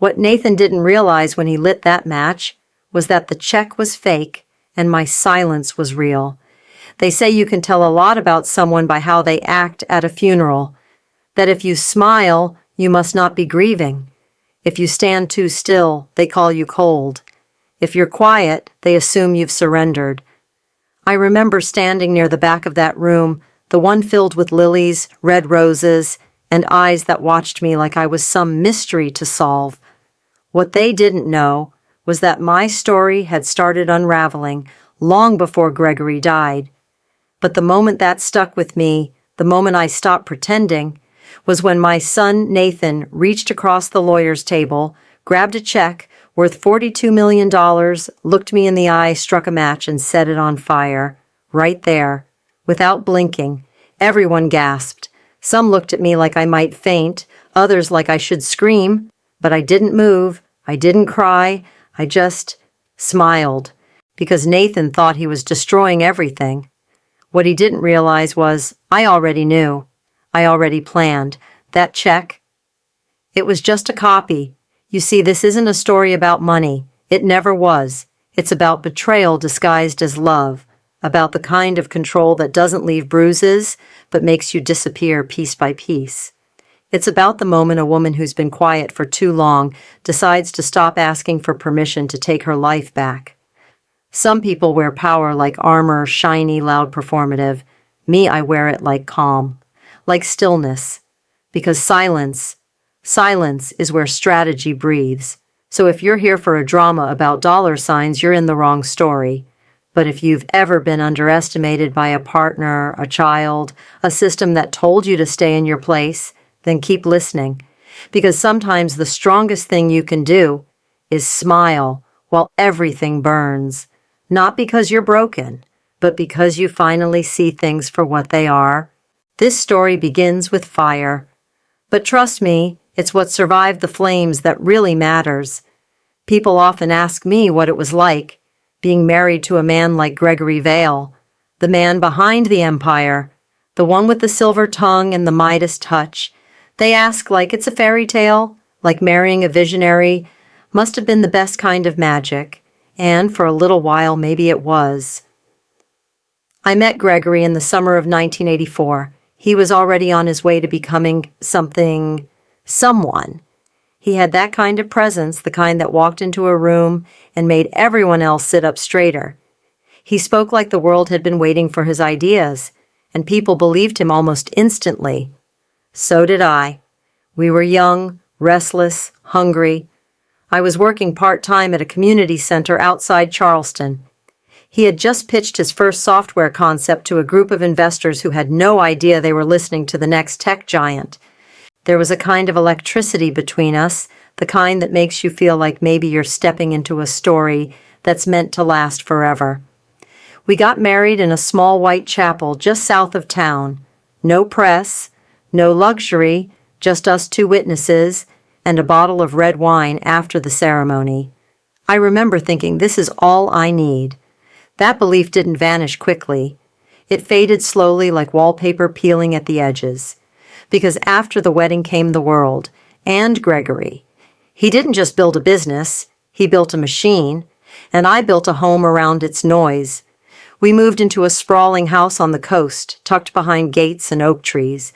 What Nathan didn't realize when he lit that match was that the check was fake and my silence was real. They say you can tell a lot about someone by how they act at a funeral. That if you smile, you must not be grieving. If you stand too still, they call you cold. If you're quiet, they assume you've surrendered. I remember standing near the back of that room, the one filled with lilies, red roses, and eyes that watched me like I was some mystery to solve. What they didn't know was that my story had started unraveling long before Gregory died. But the moment that stuck with me, the moment I stopped pretending, was when my son Nathan reached across the lawyer's table, grabbed a check worth $42 million, looked me in the eye, struck a match, and set it on fire. Right there, without blinking. Everyone gasped. Some looked at me like I might faint, others like I should scream, but I didn't move, I didn't cry, I just smiled, because Nathan thought he was destroying everything. What he didn't realize was, I already knew. I already planned. That check, it was just a copy. You see, this isn't a story about money. It never was. It's about betrayal disguised as love, about the kind of control that doesn't leave bruises, but makes you disappear piece by piece. It's about the moment a woman who's been quiet for too long decides to stop asking for permission to take her life back. Some people wear power like armor, shiny, loud, performative. Me, I wear it like calm, like stillness, because silence is where strategy breathes. So if you're here for a drama about dollar signs, you're in the wrong story. But if you've ever been underestimated by a partner, a child, a system that told you to stay in your place, then keep listening. Because sometimes the strongest thing you can do is smile while everything burns. Not because you're broken, but because you finally see things for what they are. This story begins with fire. But trust me, it's what survived the flames that really matters. People often ask me what it was like, being married to a man like Gregory Vale, the man behind the empire, the one with the silver tongue and the Midas touch. They ask like it's a fairy tale, like marrying a visionary must have been the best kind of magic, and for a little while maybe it was. I met Gregory in the summer of 1984. He was already on his way to becoming someone. He had that kind of presence, the kind that walked into a room and made everyone else sit up straighter. He spoke like the world had been waiting for his ideas, and people believed him almost instantly. So did I. We were young, restless, hungry. I was working part-time at a community center outside Charleston. He had just pitched his first software concept to a group of investors who had no idea they were listening to the next tech giant. There was a kind of electricity between us, the kind that makes you feel like maybe you're stepping into a story that's meant to last forever. We got married in a small white chapel just south of town. No press, no luxury, just us two witnesses, and a bottle of red wine after the ceremony. I remember thinking, this is all I need. That belief didn't vanish quickly. It faded slowly like wallpaper peeling at the edges. Because after the wedding came the world, and Gregory. He didn't just build a business, he built a machine, and I built a home around its noise. We moved into a sprawling house on the coast, tucked behind gates and oak trees.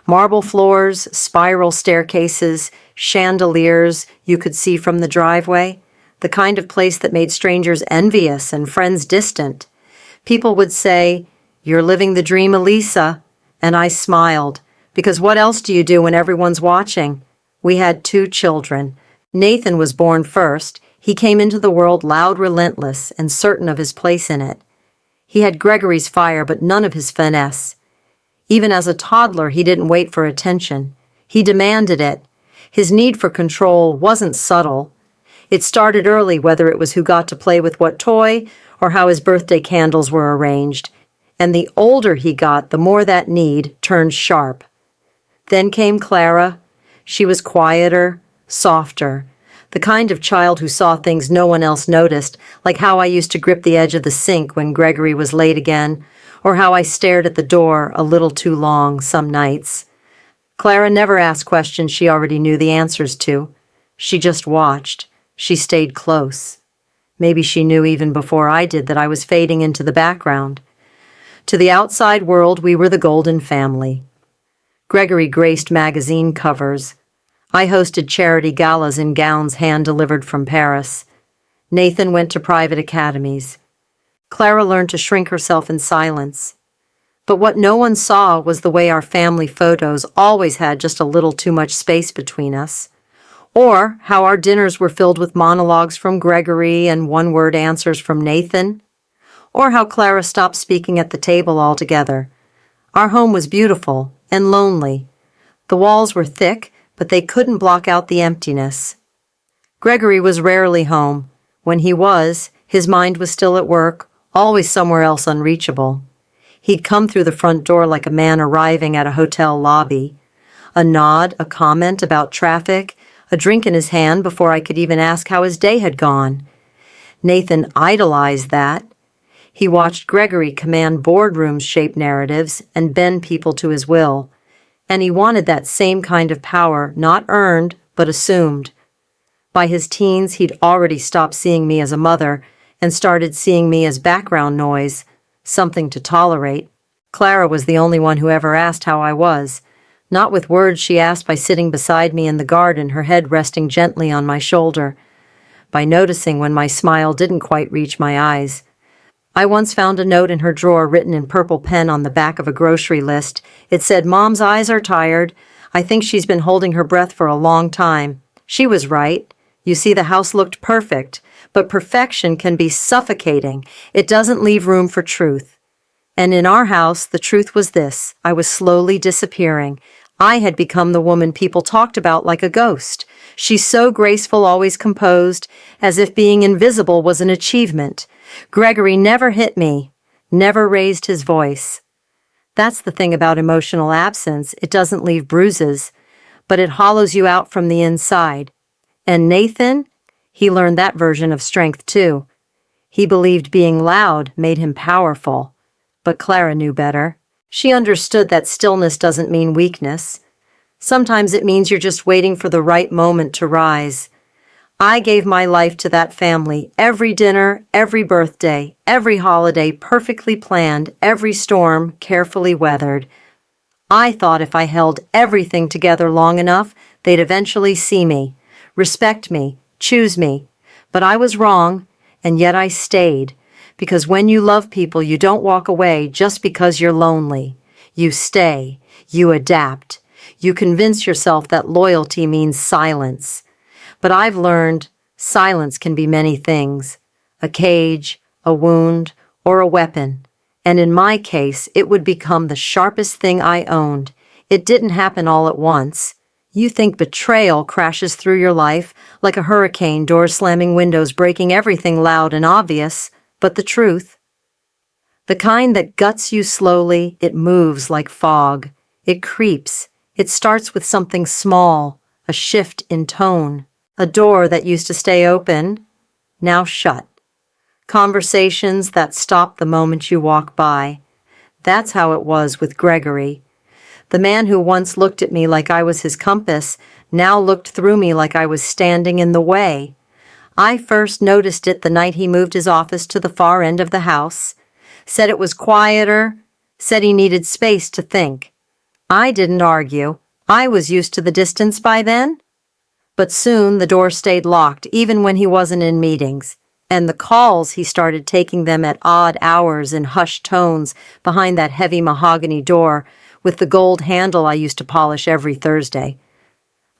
Marble floors, spiral staircases, chandeliers you could see from the driveway, the kind of place that made strangers envious and friends distant. People would say, "You're living the dream, Elisa," and I smiled, because what else do you do when everyone's watching? We had 2 children. Nathan was born first. He came into the world loud, relentless, and certain of his place in it. He had Gregory's fire, but none of his finesse. Even as a toddler, he didn't wait for attention. He demanded it. His need for control wasn't subtle. It started early, whether it was who got to play with what toy or how his birthday candles were arranged. And the older he got, the more that need turned sharp. Then came Clara. She was quieter, softer, the kind of child who saw things no one else noticed, like how I used to grip the edge of the sink when Gregory was late again, or how I stared at the door a little too long some nights. Clara never asked questions she already knew the answers to. She just watched. She stayed close. Maybe she knew even before I did that I was fading into the background. To the outside world, we were the golden family. Gregory graced magazine covers. I hosted charity galas in gowns hand-delivered from Paris. Nathan went to private academies. Clara learned to shrink herself in silence. But what no one saw was the way our family photos always had just a little too much space between us, or how our dinners were filled with monologues from Gregory and one-word answers from Nathan, or how Clara stopped speaking at the table altogether. Our home was beautiful and lonely. The walls were thick, but they couldn't block out the emptiness. Gregory was rarely home. When he was, his mind was still at work, always somewhere else unreachable. He'd come through the front door like a man arriving at a hotel lobby. A nod, a comment about traffic, a drink in his hand before I could even ask how his day had gone. Nathan idolized that. He watched Gregory command boardrooms shape narratives and bend people to his will. And he wanted that same kind of power, not earned, but assumed. By his teens, he'd already stopped seeing me as a mother and started seeing me as background noise, something to tolerate. Clara was the only one who ever asked how I was. Not with words, she asked by sitting beside me in the garden, her head resting gently on my shoulder, by noticing when my smile didn't quite reach my eyes. I once found a note in her drawer written in purple pen on the back of a grocery list. It said, "Mom's eyes are tired. I think she's been holding her breath for a long time." She was right. You see, the house looked perfect, but perfection can be suffocating. It doesn't leave room for truth. And in our house, the truth was this: I was slowly disappearing. I had become the woman people talked about like a ghost. She's so graceful, always composed, as if being invisible was an achievement. Gregory never hit me, never raised his voice. That's the thing about emotional absence. It doesn't leave bruises, but it hollows you out from the inside. And Nathan, he learned that version of strength too. He believed being loud made him powerful. But Clara knew better. She understood that stillness doesn't mean weakness. Sometimes it means you're just waiting for the right moment to rise. I gave my life to that family, every dinner, every birthday, every holiday perfectly planned, every storm carefully weathered. I thought if I held everything together long enough, they'd eventually see me, respect me, choose me. But I was wrong, and yet I stayed. Because when you love people, you don't walk away just because you're lonely. You stay. You adapt. You convince yourself that loyalty means silence. But I've learned silence can be many things: a cage, a wound, or a weapon. And in my case, it would become the sharpest thing I owned. It didn't happen all at once. You think betrayal crashes through your life like a hurricane, doors slamming, windows breaking, everything loud and obvious. But the truth, the kind that guts you slowly, it moves like fog. It creeps. It starts with something small, a shift in tone. A door that used to stay open, now shut. Conversations that stop the moment you walk by. That's how it was with Gregory. The man who once looked at me like I was his compass now looked through me like I was standing in the way. I first noticed it the night he moved his office to the far end of the house, said it was quieter, said he needed space to think. I didn't argue. I was used to the distance by then. But soon the door stayed locked, even when he wasn't in meetings. And the calls, he started taking them at odd hours in hushed tones behind that heavy mahogany door with the gold handle I used to polish every Thursday.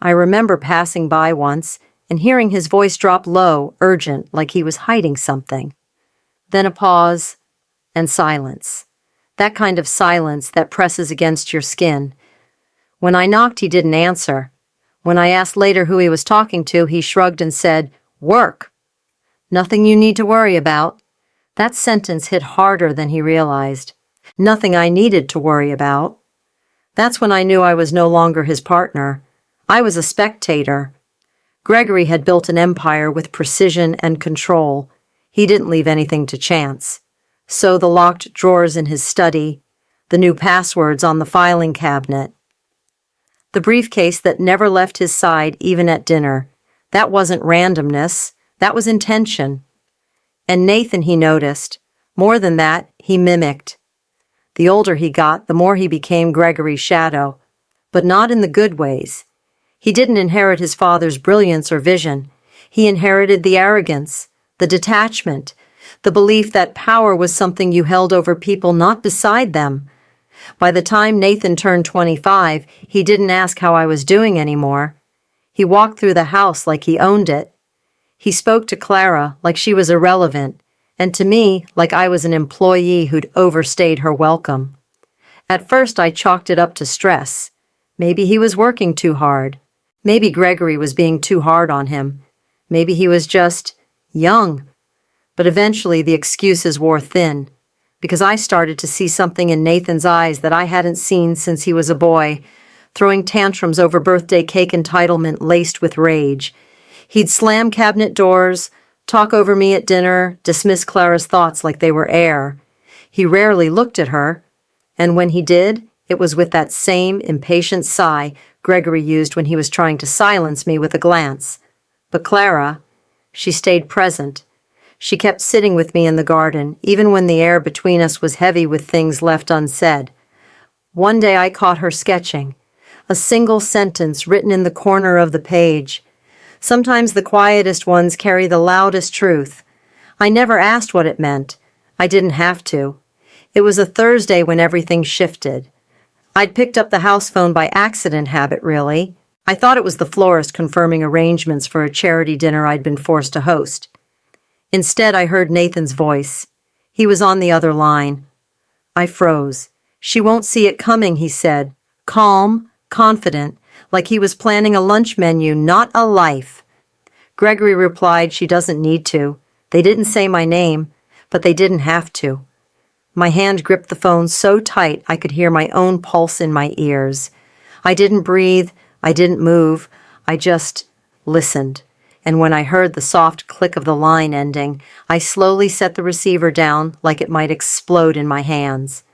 I remember passing by once and hearing his voice drop low, urgent, like he was hiding something. Then a pause and silence. That kind of silence that presses against your skin. When I knocked, he didn't answer. When I asked later who he was talking to, he shrugged and said, "Work. Nothing you need to worry about." That sentence hit harder than he realized. Nothing I needed to worry about. That's when I knew I was no longer his partner. I was a spectator. Gregory had built an empire with precision and control. He didn't leave anything to chance. So the locked drawers in his study, the new passwords on the filing cabinet, the briefcase that never left his side even at dinner, That wasn't randomness. That was intention. And Nathan, he noticed. More than that, he mimicked. The older he got, the more he became Gregory's shadow, but not in the good ways. He didn't inherit his father's brilliance or vision. He inherited the arrogance, the detachment, the belief that power was something you held over people not beside them. By the time Nathan turned 25, he didn't ask how I was doing anymore. He walked through the house like he owned it. He spoke to Clara like she was irrelevant, and to me like I was an employee who'd overstayed her welcome. At first I chalked it up to stress. Maybe he was working too hard. Maybe Gregory was being too hard on him. Maybe he was just young. But eventually the excuses wore thin, because I started to see something in Nathan's eyes that I hadn't seen since he was a boy, throwing tantrums over birthday cake entitlement laced with rage. He'd slam cabinet doors, talk over me at dinner, dismiss Clara's thoughts like they were air. He rarely looked at her, and when he did, it was with that same impatient sigh Gregory used when he was trying to silence me with a glance. But Clara, she stayed present. She kept sitting with me in the garden, even when the air between us was heavy with things left unsaid. One day I caught her sketching, a single sentence written in the corner of the page. Sometimes the quietest ones carry the loudest truth. I never asked what it meant. I didn't have to. It was a Thursday when everything shifted. I'd picked up the house phone by accident habit, really. I thought it was the florist confirming arrangements for a charity dinner I'd been forced to host. Instead, I heard Nathan's voice. He was on the other line. I froze. "She won't see it coming," he said, calm, confident, like he was planning a lunch menu, not a life. Gregory replied, "She doesn't need to. They didn't say my name, but they didn't have to." My hand gripped the phone so tight I could hear my own pulse in my ears. I didn't breathe. I didn't move. I just listened. And when I heard the soft click of the line ending, I slowly set the receiver down like it might explode in my hands.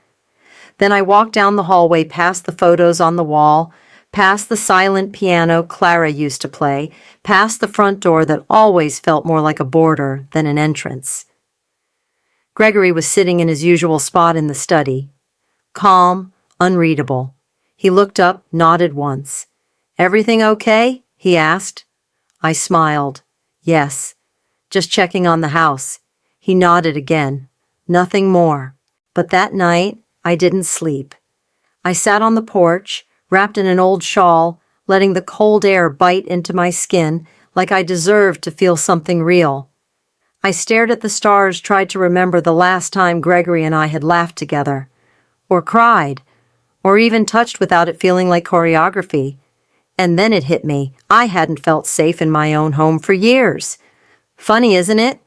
Then I walked down the hallway past the photos on the wall, past the silent piano Clara used to play, past the front door that always felt more like a border than an entrance. Gregory was sitting in his usual spot in the study. Calm, unreadable. He looked up, nodded once. "Everything okay?" he asked. I smiled. "Yes. Just checking on the house." He nodded again. "Nothing more." But that night, I didn't sleep. I sat on the porch, wrapped in an old shawl, letting the cold air bite into my skin like I deserved to feel something real. I stared at the stars, tried to remember the last time Gregory and I had laughed together, or cried, or even touched without it feeling like choreography. And then it hit me. I hadn't felt safe in my own home for years. Funny, isn't it?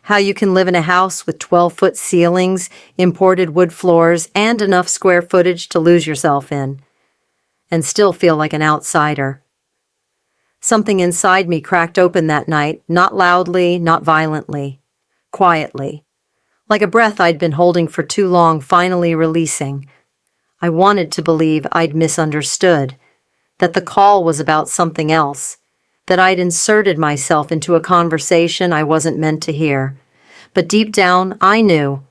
How you can live in a house with 12-foot ceilings, imported wood floors, and enough square footage to lose yourself in, and still feel like an outsider. Something inside me cracked open that night, not loudly, not violently, quietly, like a breath I'd been holding for too long finally releasing. I wanted to believe I'd misunderstood, that the call was about something else, that I'd inserted myself into a conversation I wasn't meant to hear. But deep down, I knew.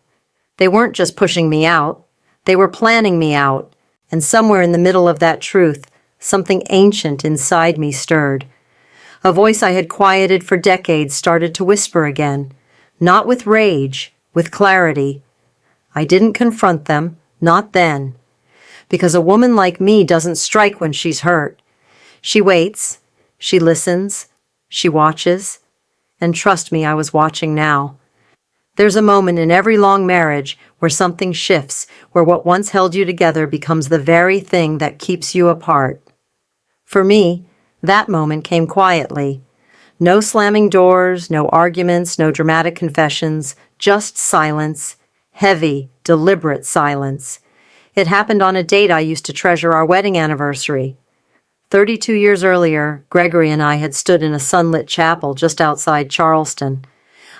They weren't just pushing me out. They were planning me out. And somewhere in the middle of that truth, something ancient inside me stirred. A voice I had quieted for decades started to whisper again, not with rage, with clarity. I didn't confront them, not then. Because a woman like me doesn't strike when she's hurt. She waits, she listens, she watches, and trust me, I was watching now. There's a moment in every long marriage where something shifts, where what once held you together becomes the very thing that keeps you apart. For me, that moment came quietly. No slamming doors, no arguments, no dramatic confessions, just silence, heavy, deliberate silence. It happened on a date I used to treasure, our wedding anniversary. 32 years earlier, Gregory and I had stood in a sunlit chapel just outside Charleston.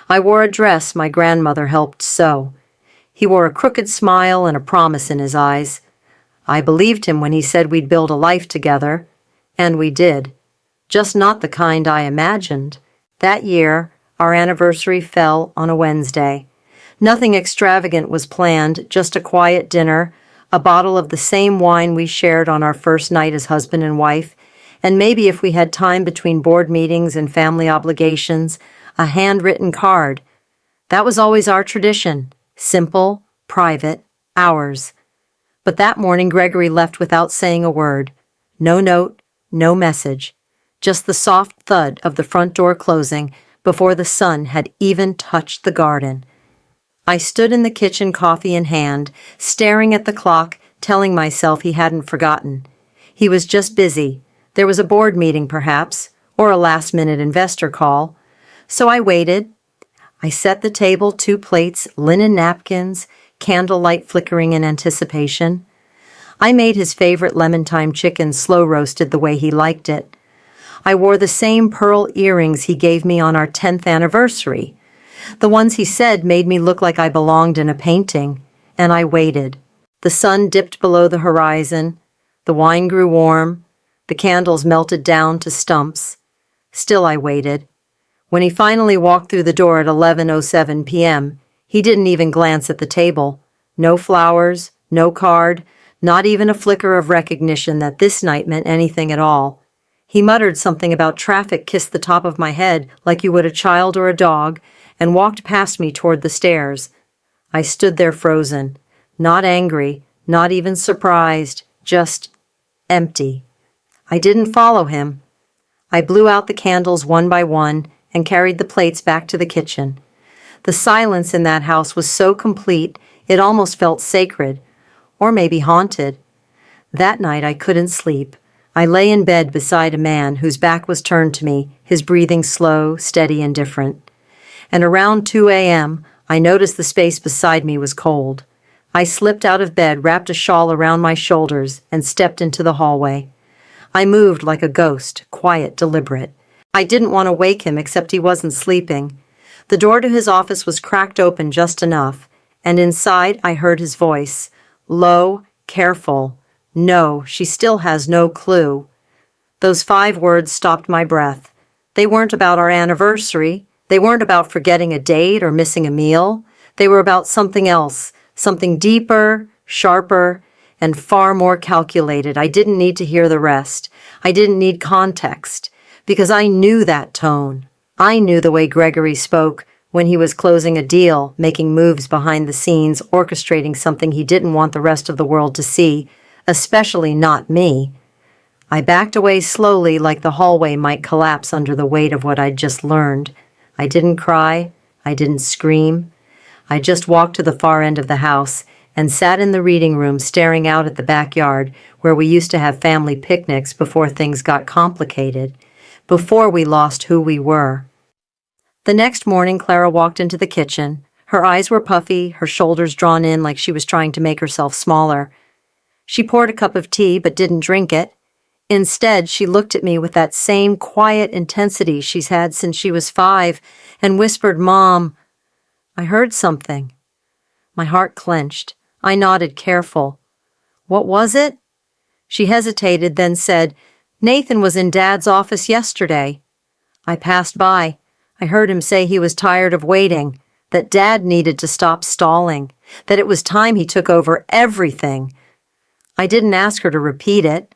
I wore a dress my grandmother helped sew. He wore a crooked smile and a promise in his eyes. I believed him when he said we'd build a life together, and we did. just not the kind I imagined. That year, our anniversary fell on a Wednesday. Nothing extravagant was planned, just a quiet dinner, a bottle of the same wine we shared on our first night as husband and wife, and maybe if we had time between board meetings and family obligations, a handwritten card. That was always our tradition. Simple, private, ours. But that morning Gregory left without saying a word. No note, no message. Just the soft thud of the front door closing before the sun had even touched the garden. I stood in the kitchen, coffee in hand, staring at the clock, telling myself he hadn't forgotten. He was just busy. There was a board meeting, perhaps, or a last-minute investor call. So I waited. I set the table, 2 plates, linen napkins, candlelight flickering in anticipation. I made his favorite lemon-thyme chicken slow-roasted the way he liked it. I wore the same pearl earrings he gave me on our 10th anniversary. The ones he said made me look like I belonged in a painting, and I waited. The sun dipped below the horizon. The wine grew warm. The candles melted down to stumps. Still I waited. When he finally walked through the door at 11:07 p.m., he didn't even glance at the table. No flowers, no card, not even a flicker of recognition that this night meant anything at all. He muttered something about traffic kissed the top of my head like you would a child or a dog, and walked past me toward the stairs. I stood there frozen, not angry, not even surprised, just empty. I didn't follow him. I blew out the candles one by one and carried the plates back to the kitchen. The silence in that house was so complete it almost felt sacred, or maybe haunted. That night I couldn't sleep. I lay in bed beside a man whose back was turned to me, his breathing slow, steady, and different. And around 2 a.m., I noticed the space beside me was cold. I slipped out of bed, wrapped a shawl around my shoulders, and stepped into the hallway. I moved like a ghost, quiet, deliberate. I didn't want to wake him except he wasn't sleeping. The door to his office was cracked open just enough, and inside I heard his voice, low, careful. No, she still has no clue. Those 5 words stopped my breath. They weren't about our anniversary. They weren't about forgetting a date or missing a meal. They were about something else, something deeper, sharper, and far more calculated. I didn't need to hear the rest. I didn't need context, because I knew that tone. I knew the way Gregory spoke when he was closing a deal, making moves behind the scenes, orchestrating something he didn't want the rest of the world to see, especially not me. I backed away slowly like the hallway might collapse under the weight of what I'd just learned. I didn't cry. I didn't scream. I just walked to the far end of the house and sat in the reading room staring out at the backyard where we used to have family picnics before things got complicated, before we lost who we were. The next morning, Clara walked into the kitchen. Her eyes were puffy, her shoulders drawn in like she was trying to make herself smaller. She poured a cup of tea but didn't drink it. Instead, she looked at me with that same quiet intensity she's had since she was 5 and whispered, "Mom." I heard something. My heart clenched. I nodded, careful. "What was it?" She hesitated, then said, "Nathan was in Dad's office yesterday." I passed by. I heard him say he was tired of waiting, that Dad needed to stop stalling, that it was time he took over everything. I didn't ask her to repeat it,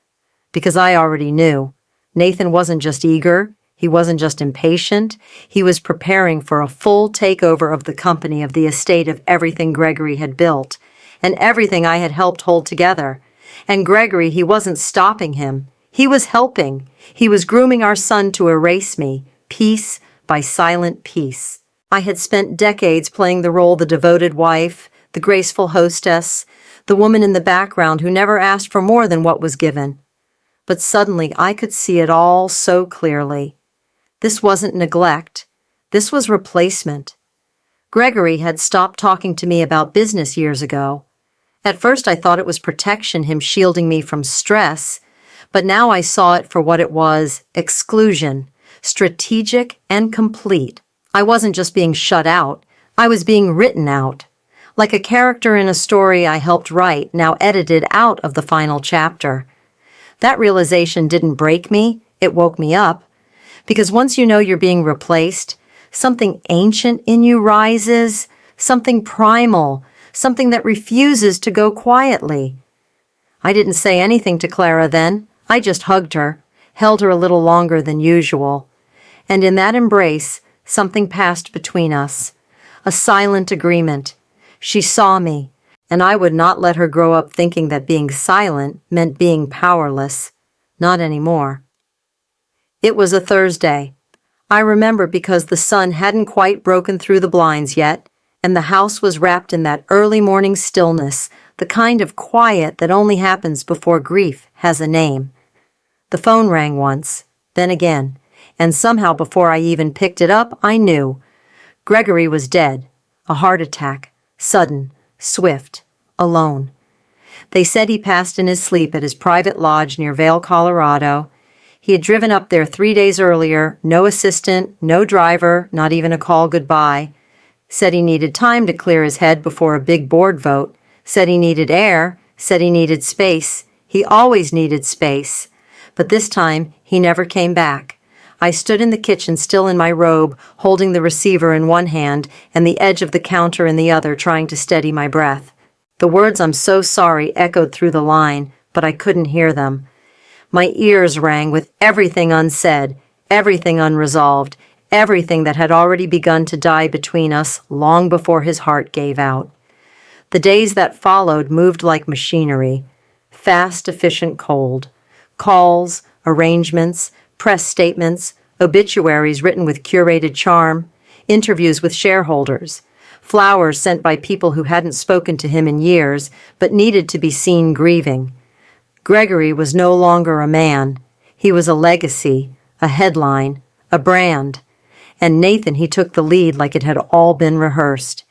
because I already knew. Nathan wasn't just eager. He wasn't just impatient. He was preparing for a full takeover of the company, of the estate, of everything Gregory had built, and everything I had helped hold together. And Gregory, he wasn't stopping him. He was helping. He was grooming our son to erase me, piece by silent piece. I had spent decades playing the role, the devoted wife, the graceful hostess, the woman in the background who never asked for more than what was given. But suddenly I could see it all so clearly. This wasn't neglect. This was replacement. Gregory had stopped talking to me about business years ago. At first I thought it was protection, him shielding me from stress, but now I saw it for what it was, exclusion, strategic and complete. I wasn't just being shut out, I was being written out. Like a character in a story I helped write, now edited out of the final chapter. That realization didn't break me, It woke me up. Because once you know you're being replaced, something ancient in you rises, something primal, something that refuses to go quietly. I didn't say anything to Clara then. I just hugged her, held her a little longer than usual. And in that embrace, something passed between us. A silent agreement. She saw me, and I would not let her grow up thinking that being silent meant being powerless. Not anymore. It was a Thursday. I remember because the sun hadn't quite broken through the blinds yet, and the house was wrapped in that early morning stillness, the kind of quiet that only happens before grief has a name. The phone rang once, then again, and somehow before I even picked it up, I knew. Gregory was dead. A heart attack. Sudden. Swift. Alone. They said he passed in his sleep at his private lodge near Vail, Colorado. He had driven up there 3 days earlier, no assistant, no driver, not even a call goodbye. Said he needed time to clear his head before a big board vote. Said he needed air. Said he needed space. He always needed space. But this time, he never came back. I stood in the kitchen still in my robe, holding the receiver in one hand and the edge of the counter in the other, trying to steady my breath. The words "I'm so sorry" echoed through the line, but I couldn't hear them. My ears rang with everything unsaid, everything unresolved, everything that had already begun to die between us long before his heart gave out. The days that followed moved like machinery, fast, efficient, cold. Calls, arrangements, press statements, obituaries written with curated charm, interviews with shareholders, flowers sent by people who hadn't spoken to him in years but needed to be seen grieving. Gregory was no longer a man. He was a legacy, a headline, a brand. And Nathan, he took the lead like it had all been rehearsed.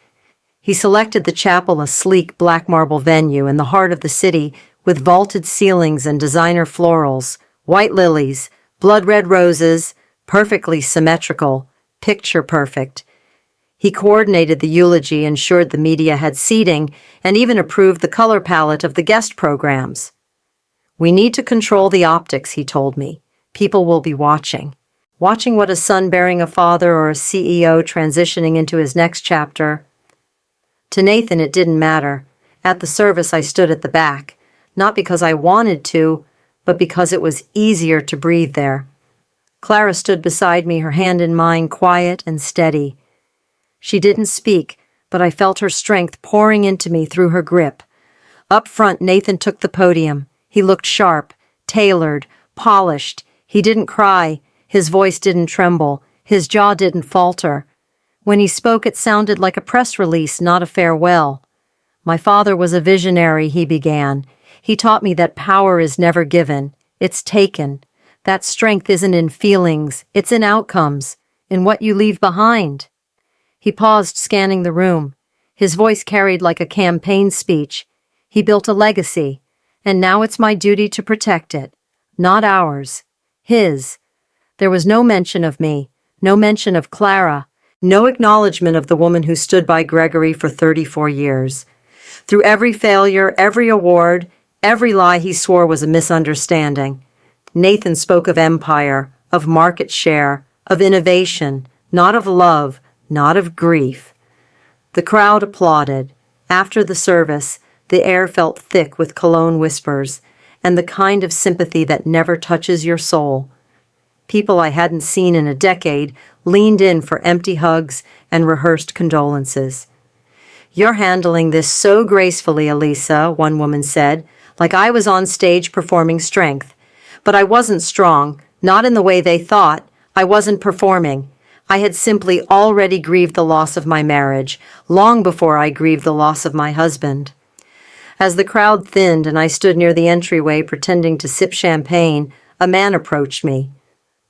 He selected the chapel, a sleek black marble venue in the heart of the city with vaulted ceilings and designer florals, white lilies, blood-red roses, perfectly symmetrical, picture perfect. He coordinated the eulogy, ensured the media had seating, and even approved the color palette of the guest programs. "We need to control the optics," he told me. "People will be watching. Watching what a son bearing a father or a CEO transitioning into his next chapter." To Nathan, it didn't matter. At the service, I stood at the back, not because I wanted to, but because it was easier to breathe there. Clara stood beside me, her hand in mine, quiet and steady. She didn't speak, but I felt her strength pouring into me through her grip. Up front, Nathan took the podium. He looked sharp, tailored, polished. He didn't cry. His voice didn't tremble. His jaw didn't falter. When he spoke, it sounded like a press release, not a farewell. "My father was a visionary," he began. "He taught me that power is never given. It's taken. That strength isn't in feelings. It's in outcomes, in what you leave behind." He paused, scanning the room. His voice carried like a campaign speech. "He built a legacy, and now it's my duty to protect it. Not ours. His." There was no mention of me, no mention of Clara, no acknowledgement of the woman who stood by Gregory for 34 years. Through every failure, every award, every lie he swore was a misunderstanding. Nathan spoke of empire, of market share, of innovation, not of love, not of grief. The crowd applauded. After the service, the air felt thick with cologne whispers, and the kind of sympathy that never touches your soul. People I hadn't seen in a decade leaned in for empty hugs and rehearsed condolences. "You're handling this so gracefully, Elisa," one woman said, "like I was on stage performing strength. But I wasn't strong, not in the way they thought. I wasn't performing. I had simply already grieved the loss of my marriage, long before I grieved the loss of my husband." As the crowd thinned and I stood near the entryway pretending to sip champagne, a man approached me.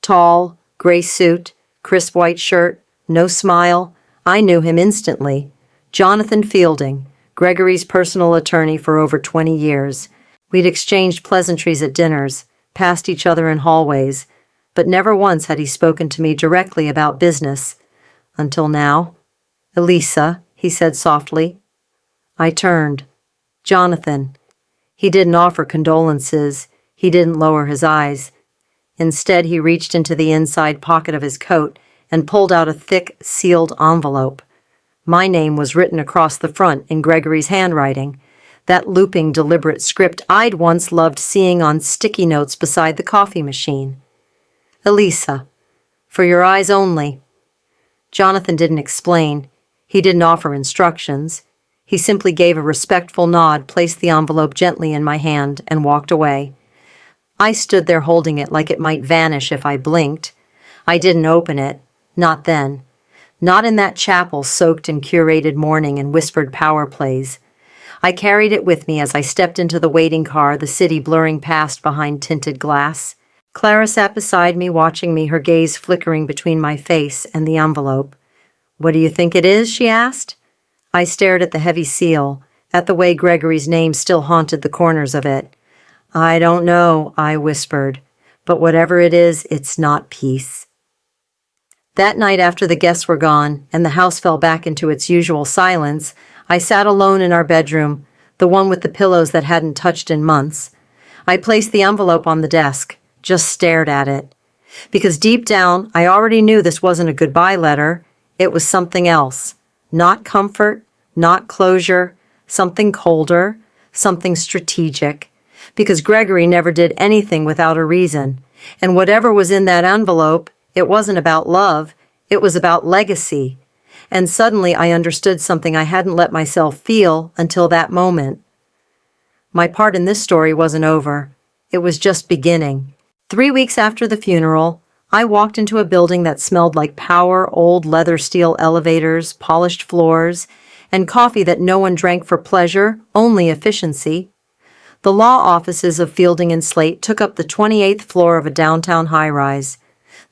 Tall, gray suit, crisp white shirt, no smile. I knew him instantly. Jonathan Fielding, Gregory's personal attorney for over 20 years. We'd exchanged pleasantries at dinners, passed each other in hallways, but never once had he spoken to me directly about business. Until now. "Elisa," he said softly. I turned. "Jonathan." He didn't offer condolences. He didn't lower his eyes. Instead, he reached into the inside pocket of his coat and pulled out a thick, sealed envelope. My name was written across the front in Gregory's handwriting, that looping, deliberate script I'd once loved seeing on sticky notes beside the coffee machine. Elisa, for your eyes only. Jonathan didn't explain. He didn't offer instructions. He simply gave a respectful nod, placed the envelope gently in my hand, and walked away. I stood there holding it like it might vanish if I blinked. I didn't open it. Not then. Not in that chapel soaked in curated mourning and whispered power plays. I carried it with me as I stepped into the waiting car, the city blurring past behind tinted glass. Clara sat beside me, watching me, her gaze flickering between my face and the envelope. "What do you think it is?" she asked. I stared at the heavy seal, at the way Gregory's name still haunted the corners of it. "I don't know," I whispered, "but whatever it is, it's not peace." That night, after the guests were gone and the house fell back into its usual silence, I sat alone in our bedroom, the one with the pillows that hadn't touched in months. I placed the envelope on the desk, just stared at it. Because deep down, I already knew this wasn't a goodbye letter. It was something else. Not comfort, not closure, something colder, something strategic. Because Gregory never did anything without a reason. And whatever was in that envelope, it wasn't about love, it was about legacy. And suddenly I understood something I hadn't let myself feel until that moment. My part in this story wasn't over. It was just beginning. 3 weeks after the funeral, I walked into a building that smelled like power, old leather steel elevators, polished floors, and coffee that no one drank for pleasure, only efficiency. The law offices of Fielding and Slate took up the 28th floor of a downtown high-rise,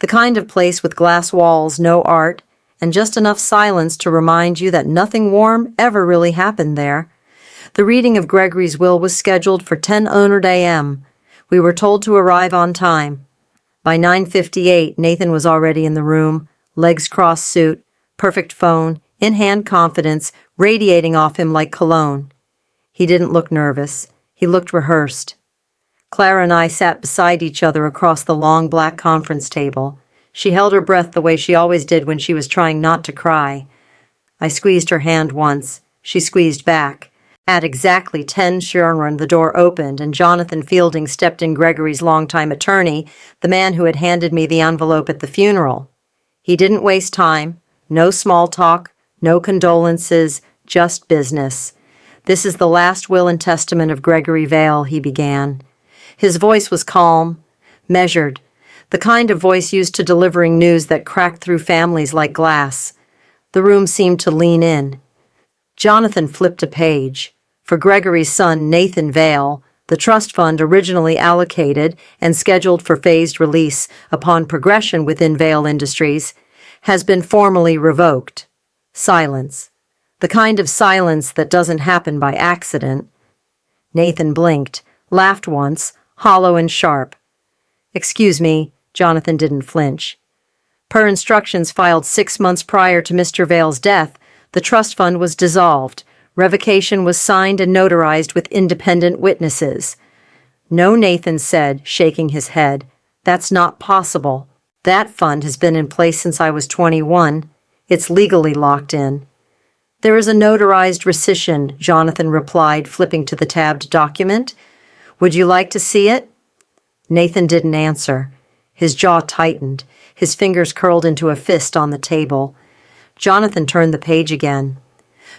the kind of place with glass walls, no art, and just enough silence to remind you that nothing warm ever really happened there. The reading of Gregory's will was scheduled for 10:00 a.m. We were told to arrive on time. By 9:58, Nathan was already in the room, legs crossed, suit, perfect phone, in-hand confidence, radiating off him like cologne. He didn't look nervous. He looked rehearsed. Clara and I sat beside each other across the long black conference table. She held her breath the way she always did when she was trying not to cry. I squeezed her hand once. She squeezed back. At exactly 10 Sherman, the door opened, and Jonathan Fielding stepped in, Gregory's longtime attorney, the man who had handed me the envelope at the funeral. He didn't waste time. No small talk, no condolences, just business. "This is the last will and testament of Gregory Vale," he began. His voice was calm, measured, the kind of voice used to delivering news that cracked through families like glass. The room seemed to lean in. Jonathan flipped a page. For Gregory's son, Nathan Vale, the trust fund originally allocated and scheduled for phased release upon progression within Vale Industries, has been formally revoked. Silence. The kind of silence that doesn't happen by accident. Nathan blinked, laughed once, hollow and sharp. "Excuse me," Jonathan didn't flinch. "Per instructions filed 6 months prior to Mr. Vale's death, the trust fund was dissolved. Revocation was signed and notarized with independent witnesses." "No," Nathan said, shaking his head. "That's not possible. That fund has been in place since I was 21. It's legally locked in." "There is a notarized rescission," Jonathan replied, flipping to the tabbed document. "Would you like to see it?" Nathan didn't answer. His jaw tightened. His fingers curled into a fist on the table. Jonathan turned the page again.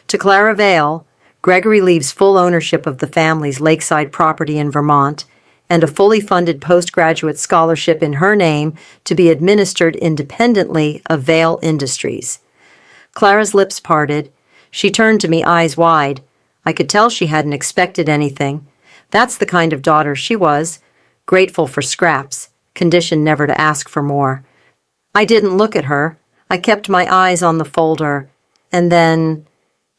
To Clara Vale, Gregory leaves full ownership of the family's lakeside property in Vermont and a fully funded postgraduate scholarship in her name to be administered independently of Vale Industries. Clara's lips parted. She turned to me, eyes wide. I could tell she hadn't expected anything. That's the kind of daughter she was, grateful for scraps, conditioned never to ask for more. I didn't look at her. I kept my eyes on the folder. And then,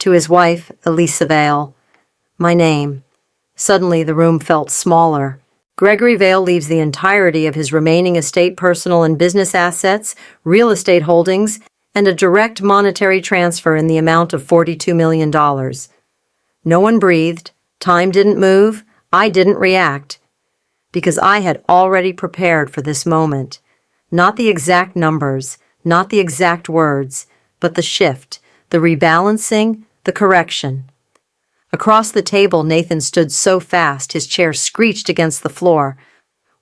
to his wife, Elisa Vale, my name. Suddenly the room felt smaller. Gregory Vale leaves the entirety of his remaining estate, personal and business assets, real estate holdings, and a direct monetary transfer in the amount of $42 million. No one breathed. Time didn't move. I didn't react. because I had already prepared for this moment. Not the exact numbers, not the exact words, but the shift, the rebalancing, the correction. Across the table, Nathan stood so fast his chair screeched against the floor.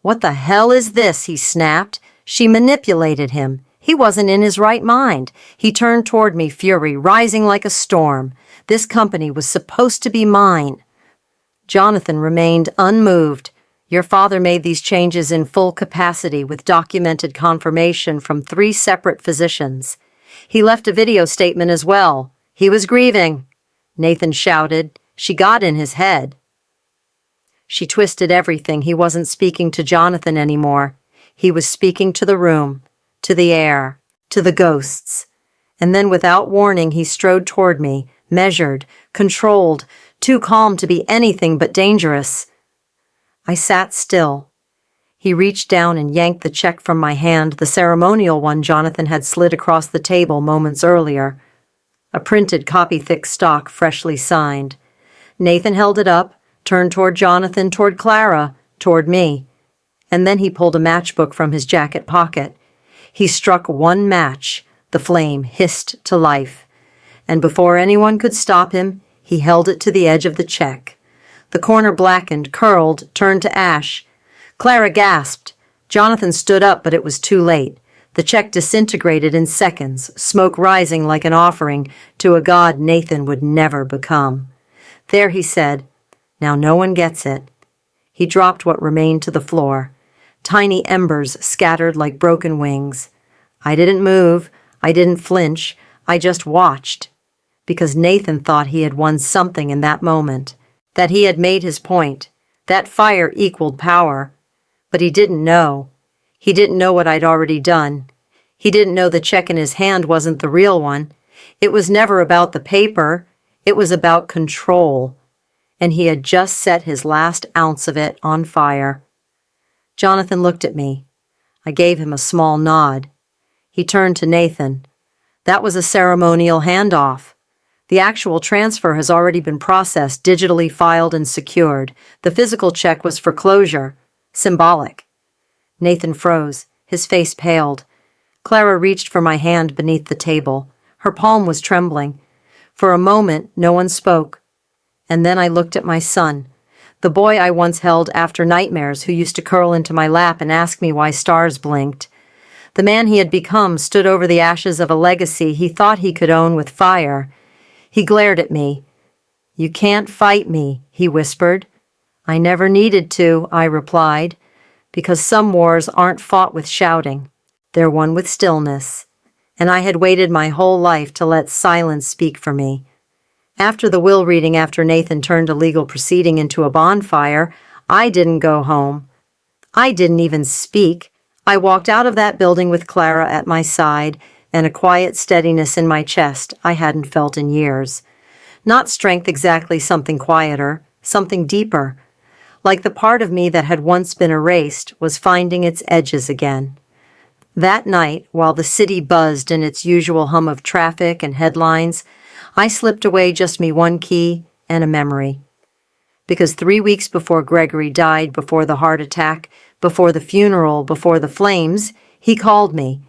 "What the hell is this?" he snapped. She manipulated him. He wasn't in his right mind. He turned toward me, fury rising like a storm. This company was supposed to be mine. Jonathan remained unmoved. "Your father made these changes in full capacity with documented confirmation from 3 separate physicians. He left a video statement as well. He was grieving." Nathan shouted. She got in his head. She twisted everything. He wasn't speaking to Jonathan anymore. He was speaking to the room, to the air, to the ghosts. And then without warning, he strode toward me, measured, controlled, too calm to be anything but dangerous. I sat still. He reached down and yanked the check from my hand, the ceremonial one Jonathan had slid across the table moments earlier. A printed copy-thick stock, freshly signed. Nathan held it up, turned toward Jonathan, toward Clara, toward me. And then he pulled a matchbook from his jacket pocket. He struck one match. The flame hissed to life. And before anyone could stop him, he held it to the edge of the check. The corner blackened, curled, turned to ash. Clara gasped. Jonathan stood up, but it was too late. The check disintegrated in seconds, smoke rising like an offering to a god Nathan would never become. "There," he said. "Now no one gets it." He dropped what remained to the floor. Tiny embers scattered like broken wings. I didn't move. I didn't flinch. I just watched. Because Nathan thought he had won something in that moment. That he had made his point. That fire equaled power. But he didn't know. He didn't know what I'd already done. He didn't know the check in his hand wasn't the real one. It was never about the paper. It was about control. And he had just set his last ounce of it on fire. Jonathan looked at me. I gave him a small nod. He turned to Nathan. "That was a ceremonial handoff. The actual transfer has already been processed, digitally filed and secured. The physical check was for closure. Symbolic." Nathan froze. His face paled. Clara reached for my hand beneath the table. Her palm was trembling. For a moment, no one spoke. And then I looked at my son, the boy I once held after nightmares who used to curl into my lap and ask me why stars blinked. The man he had become stood over the ashes of a legacy he thought he could own with fire. He glared at me. "You can't fight me," he whispered. "I never needed to," I replied, "because some wars aren't fought with shouting. They're won with stillness. And I had waited my whole life to let silence speak for me. After the will reading, after Nathan turned a legal proceeding into a bonfire, I didn't go home. I didn't even speak. I walked out of that building with Clara at my side and a quiet steadiness in my chest I hadn't felt in years. Not strength exactly, something quieter, something deeper. Like the part of me that had once been erased was finding its edges again. That night, while the city buzzed in its usual hum of traffic and headlines, I slipped away just me one key and a memory. Because 3 weeks before Gregory died, before the heart attack, before the funeral, before the flames, he called me.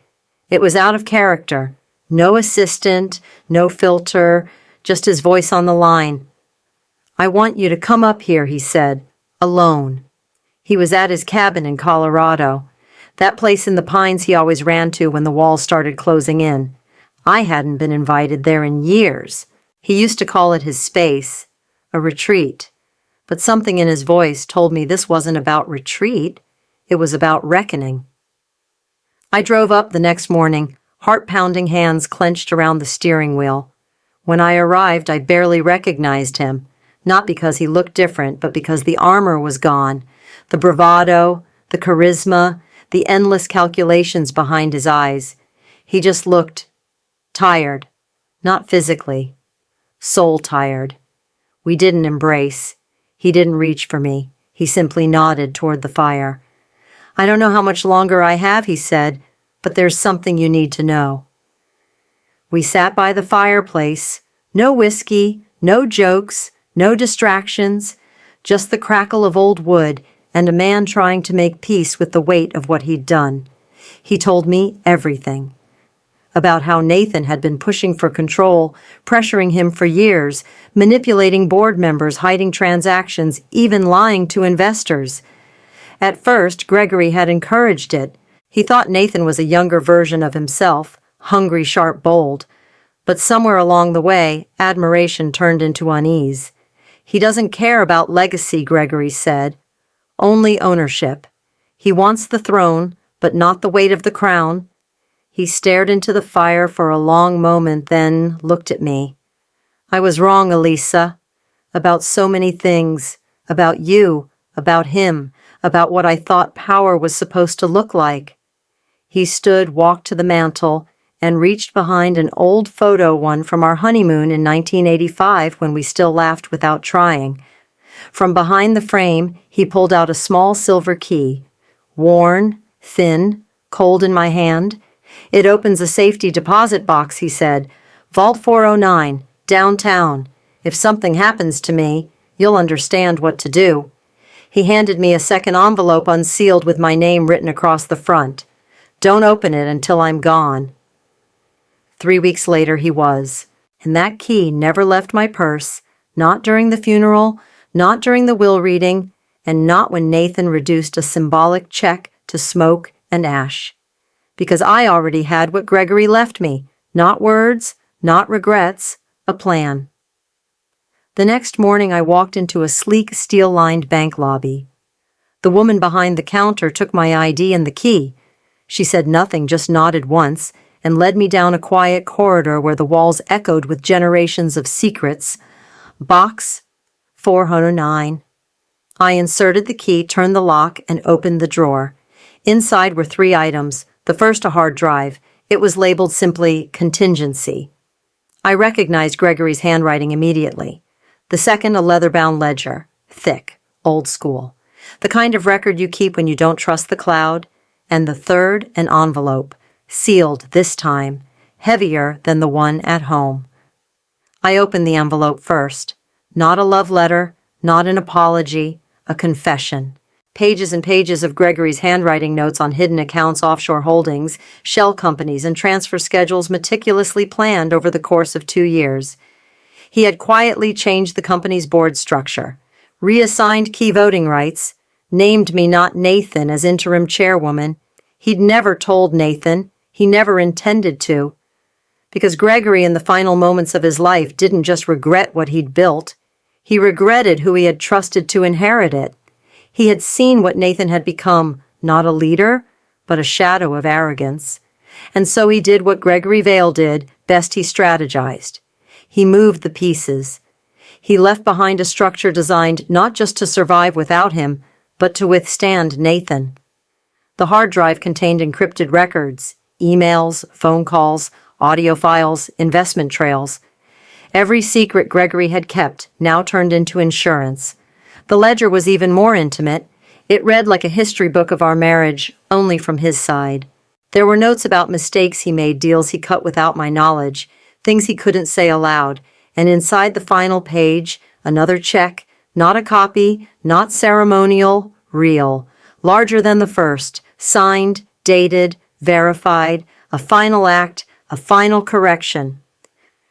It was out of character. No assistant, no filter, just his voice on the line. "I want you to come up here," he said, alone. He was at his cabin in Colorado, that place in the pines he always ran to when the walls started closing in. I hadn't been invited there in years. He used to call it his space, a retreat. But something in his voice told me this wasn't about retreat. It was about reckoning. I drove up the next morning, heart-pounding hands clenched around the steering wheel. When I arrived, I barely recognized him, not because he looked different, but because the armor was gone, the bravado, the charisma, the endless calculations behind his eyes. He just looked tired, not physically, soul tired. We didn't embrace. He didn't reach for me. He simply nodded toward the fire. "I don't know how much longer I have," he said, "but there's something you need to know." We sat by the fireplace. No whiskey, no jokes, no distractions, just the crackle of old wood and a man trying to make peace with the weight of what he'd done. He told me everything. About how Nathan had been pushing for control, pressuring him for years, manipulating board members, hiding transactions, even lying to investors. At first, Gregory had encouraged it. He thought Nathan was a younger version of himself, hungry, sharp, bold. But somewhere along the way, admiration turned into unease. He doesn't care about legacy, Gregory said. Only ownership. He wants the throne, but not the weight of the crown. He stared into the fire for a long moment, then looked at me. I was wrong, Elisa. About so many things. About you. About him. About what I thought power was supposed to look like. He stood, walked to the mantel, and reached behind an old photo one from our honeymoon in 1985 when we still laughed without trying. From behind the frame, he pulled out a small silver key. Worn, thin, cold in my hand. It opens a safety deposit box, he said. Vault 409, downtown. If something happens to me, you'll understand what to do. He handed me a second envelope unsealed with my name written across the front. Don't open it until I'm gone. 3 weeks later he was, and that key never left my purse, not during the funeral, not during the will reading, and not when Nathan reduced a symbolic check to smoke and ash. Because I already had what Gregory left me, not words, not regrets, a plan. The next morning I walked into a sleek, steel-lined bank lobby. The woman behind the counter took my ID and the key. She said nothing, just nodded once, and led me down a quiet corridor where the walls echoed with generations of secrets. Box 409. I inserted the key, turned the lock, and opened the drawer. Inside were 3 items. The first, a hard drive. It was labeled simply contingency. I recognized Gregory's handwriting immediately. The second, a leather-bound ledger. Thick, old school. The kind of record you keep when you don't trust the cloud. And the third, an envelope. Sealed this time, heavier than the one at home. I opened the envelope first. Not a love letter, not an apology, a confession. Pages and pages of Gregory's handwriting notes on hidden accounts, offshore holdings, shell companies, and transfer schedules meticulously planned over the course of 2 years. He had quietly changed the company's board structure, reassigned key voting rights, named me, not Nathan, as interim chairwoman. He'd never told Nathan. He never intended to. Because Gregory, in the final moments of his life, didn't just regret what he'd built. He regretted who he had trusted to inherit it. He had seen what Nathan had become, not a leader, but a shadow of arrogance. And so he did what Gregory Vale did, best he strategized. He moved the pieces. He left behind a structure designed not just to survive without him, but to withstand Nathan. The hard drive contained encrypted records, emails, phone calls, audio files, investment trails. Every secret Gregory had kept now turned into insurance. The ledger was even more intimate. It read like a history book of our marriage, only from his side. There were notes about mistakes he made, deals he cut without my knowledge, things he couldn't say aloud, and inside the final page, another check, not a copy, not ceremonial, real, larger than the first, signed, dated, verified, a final act, a final correction.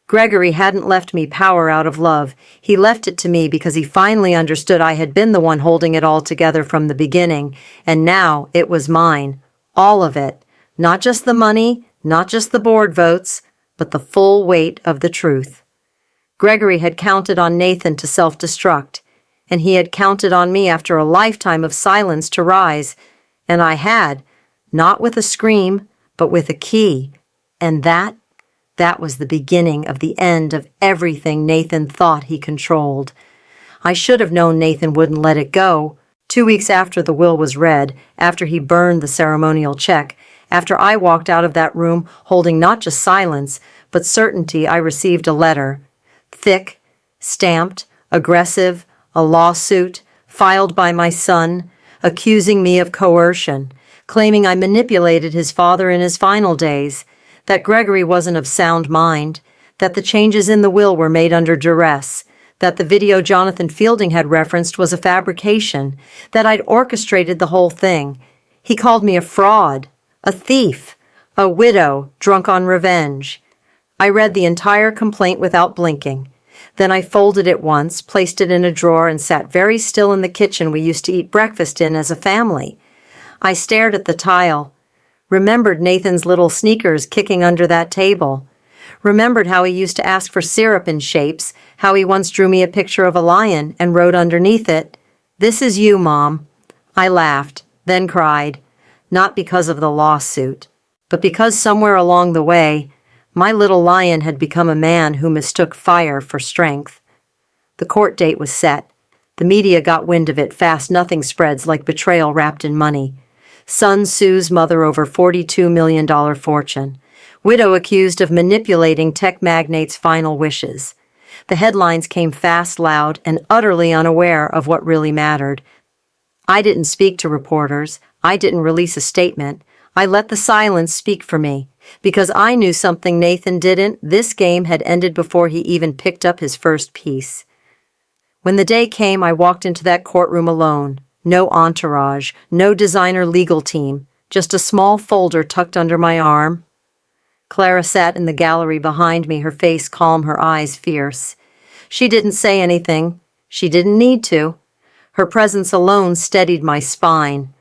Gregory hadn't left me power out of love. He left it to me because he finally understood I had been the one holding it all together from the beginning, and now it was mine, all of it, not just the money, not just the board votes, but the full weight of the truth. Gregory had counted on Nathan to self-destruct, and he had counted on me after a lifetime of silence to rise, and I had, not with a scream, but with a key, and that was the beginning of the end of everything Nathan thought he controlled. I should have known Nathan wouldn't let it go. 2 weeks after the will was read, after he burned the ceremonial check, after I walked out of that room holding not just silence, but certainty, I received a letter. Thick, stamped, aggressive, a lawsuit, filed by my son, accusing me of coercion, claiming I manipulated his father in his final days, that Gregory wasn't of sound mind, that the changes in the will were made under duress, that the video Jonathan Fielding had referenced was a fabrication, that I'd orchestrated the whole thing. He called me a fraud, a thief, a widow drunk on revenge. I read the entire complaint without blinking. Then I folded it once, placed it in a drawer, and sat very still in the kitchen we used to eat breakfast in as a family. I stared at the tile, remembered Nathan's little sneakers kicking under that table, remembered how he used to ask for syrup in shapes, how he once drew me a picture of a lion and wrote underneath it, "This is you, Mom." I laughed, then cried, not because of the lawsuit, but because somewhere along the way, my little lion had become a man who mistook fire for strength. The court date was set. The media got wind of it fast. Nothing spreads like betrayal wrapped in money. Son sues mother over $42 million fortune. Widow accused of manipulating tech magnate's final wishes. The headlines came fast, loud, and utterly unaware of what really mattered. I didn't speak to reporters. I didn't release a statement. I let the silence speak for me. Because I knew something Nathan didn't, this game had ended before he even picked up his first piece. When the day came, I walked into that courtroom alone. No entourage, no designer legal team, just a small folder tucked under my arm. Clara sat in the gallery behind me, her face calm, her eyes fierce. She didn't say anything. She didn't need to. Her presence alone steadied my spine.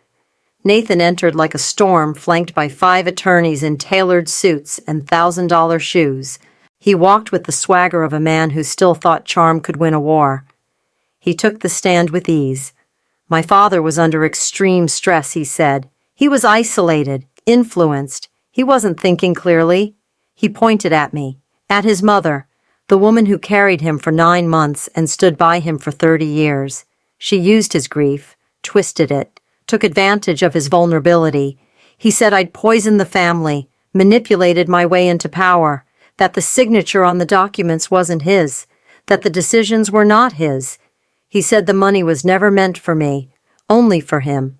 Nathan entered like a storm, flanked by 5 attorneys in tailored suits and $1,000 shoes. He walked with the swagger of a man who still thought charm could win a war. He took the stand with ease. My father was under extreme stress, he said. He was isolated, influenced. He wasn't thinking clearly. He pointed at me, at his mother, the woman who carried him for 9 months and stood by him for 30 years. She used his grief, twisted it, took advantage of his vulnerability. He said I'd poisoned the family, manipulated my way into power, that the signature on the documents wasn't his, that the decisions were not his. He said the money was never meant for me, only for him.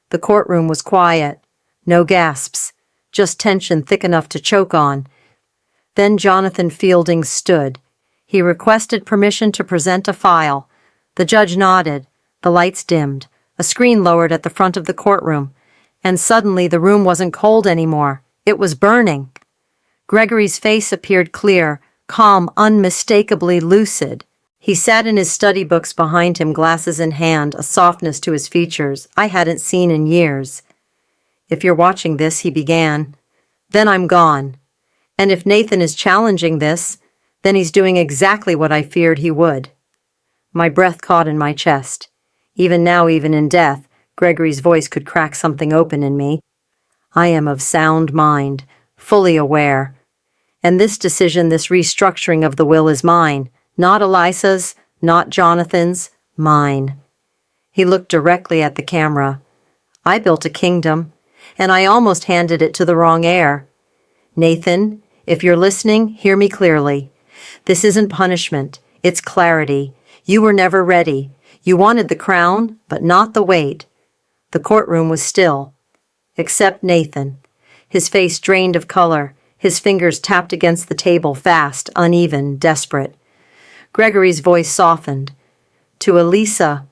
The courtroom was quiet. No gasps, just tension thick enough to choke on. Then Jonathan Fielding stood. He requested permission to present a file. The judge nodded. The lights dimmed. A screen lowered at the front of the courtroom, and suddenly the room wasn't cold anymore. It was burning. Gregory's face appeared clear, calm, unmistakably lucid. He sat in his study books behind him, glasses in hand, a softness to his features I hadn't seen in years. "If you're watching this," he began, "then I'm gone. And if Nathan is challenging this, then he's doing exactly what I feared he would." My breath caught in my chest. Even now, even in death, Gregory's voice could crack something open in me. I am of sound mind, fully aware. And this decision, this restructuring of the will is mine, not Elisa's, not Jonathan's, mine. He looked directly at the camera. I built a kingdom, and I almost handed it to the wrong heir. Nathan, if you're listening, hear me clearly. This isn't punishment, it's clarity. You were never ready. You wanted the crown, but not the weight. The courtroom was still, except Nathan. His face drained of color, his fingers tapped against the table, fast, uneven, desperate. Gregory's voice softened. To Elisa,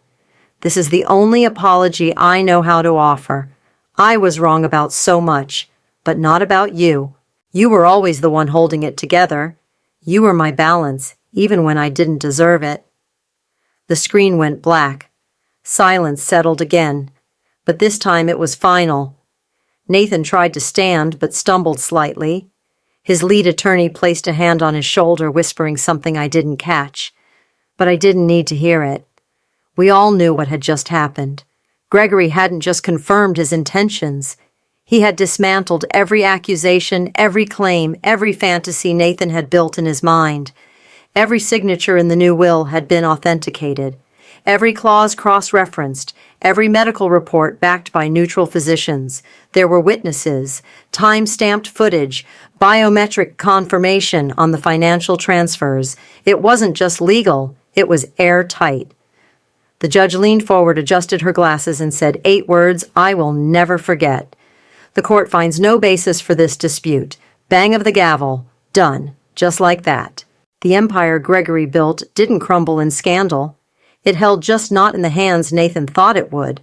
this is the only apology I know how to offer. I was wrong about so much, but not about you. You were always the one holding it together. You were my balance, even when I didn't deserve it. The screen went black. Silence settled again, but this time it was final. Nathan tried to stand, but stumbled slightly. His lead attorney placed a hand on his shoulder, whispering something I didn't catch. But I didn't need to hear it. We all knew what had just happened. Gregory hadn't just confirmed his intentions. He had dismantled every accusation, every claim, every fantasy Nathan had built in his mind. Every signature in the new will had been authenticated. Every clause cross-referenced, every medical report backed by neutral physicians. There were witnesses, time-stamped footage, biometric confirmation on the financial transfers. It wasn't just legal, it was airtight. The judge leaned forward, adjusted her glasses, and said 8 words I will never forget. The court finds no basis for this dispute. Bang of the gavel. Done. Just like that. The empire Gregory built didn't crumble in scandal. It held just not in the hands Nathan thought it would.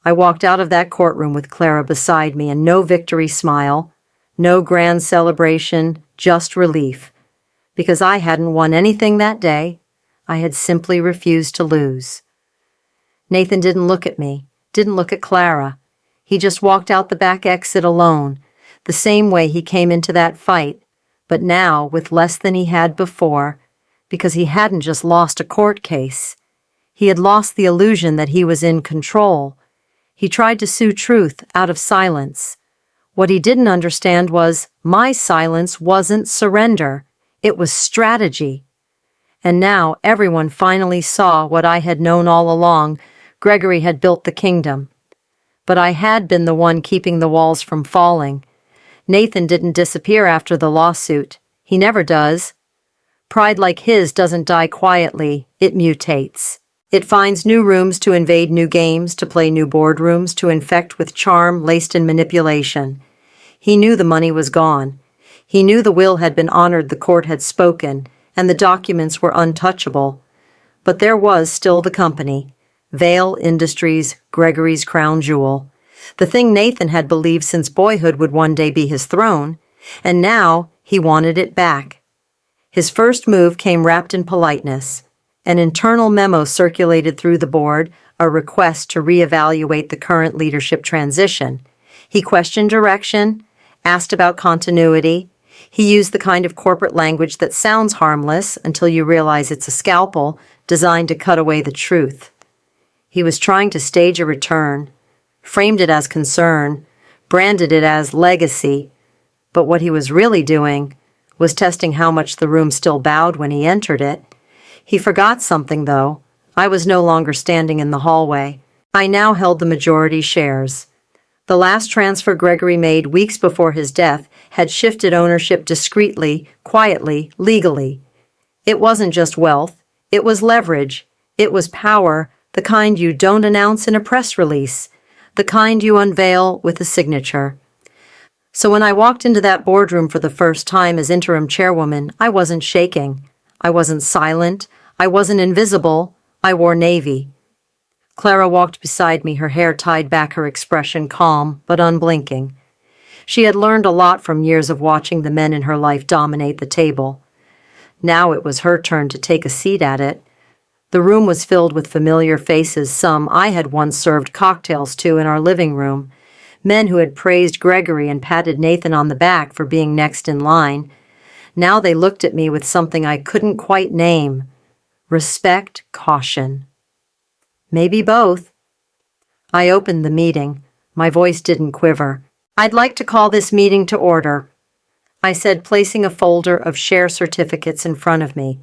I walked out of that courtroom with Clara beside me and no victory smile, no grand celebration, just relief. Because I hadn't won anything that day. I had simply refused to lose. Nathan didn't look at me, didn't look at Clara. He just walked out the back exit alone, the same way he came into that fight, but now with less than he had before, because he hadn't just lost a court case. He had lost the illusion that he was in control. He tried to sue truth out of silence. What he didn't understand was my silence wasn't surrender. It was strategy. And now everyone finally saw what I had known all along. Gregory had built the kingdom. But I had been the one keeping the walls from falling. Nathan didn't disappear after the lawsuit. He never does. Pride like his doesn't die quietly. It mutates. It finds new rooms to invade new games, to play new boardrooms, to infect with charm laced in manipulation. He knew the money was gone. He knew the will had been honored, the court had spoken, and the documents were untouchable. But there was still the company. Vale Industries, Gregory's crown jewel. The thing Nathan had believed since boyhood would one day be his throne, and now he wanted it back. His first move came wrapped in politeness. An internal memo circulated through the board, a request to reevaluate the current leadership transition. He questioned direction, asked about continuity. He used the kind of corporate language that sounds harmless until you realize it's a scalpel designed to cut away the truth. He was trying to stage a return, framed it as concern, branded it as legacy, but what he was really doing was testing how much the room still bowed when he entered it. He forgot something, though. I was no longer standing in the hallway. I now held the majority shares. The last transfer Gregory made weeks before his death had shifted ownership discreetly, quietly, legally. It wasn't just wealth. It was leverage. It was power, the kind you don't announce in a press release, the kind you unveil with a signature. So when I walked into that boardroom for the first time as interim chairwoman, I wasn't shaking. I wasn't silent. I wasn't invisible. I wore navy. Clara walked beside me, her hair tied back, her expression calm but unblinking. She had learned a lot from years of watching the men in her life dominate the table. Now it was her turn to take a seat at it. The room was filled with familiar faces, some I had once served cocktails to in our living room, men who had praised Gregory and patted Nathan on the back for being next in line. Now they looked at me with something I couldn't quite name. Respect, caution. Maybe both. I opened the meeting. My voice didn't quiver. I'd like to call this meeting to order, I said, placing a folder of share certificates in front of me.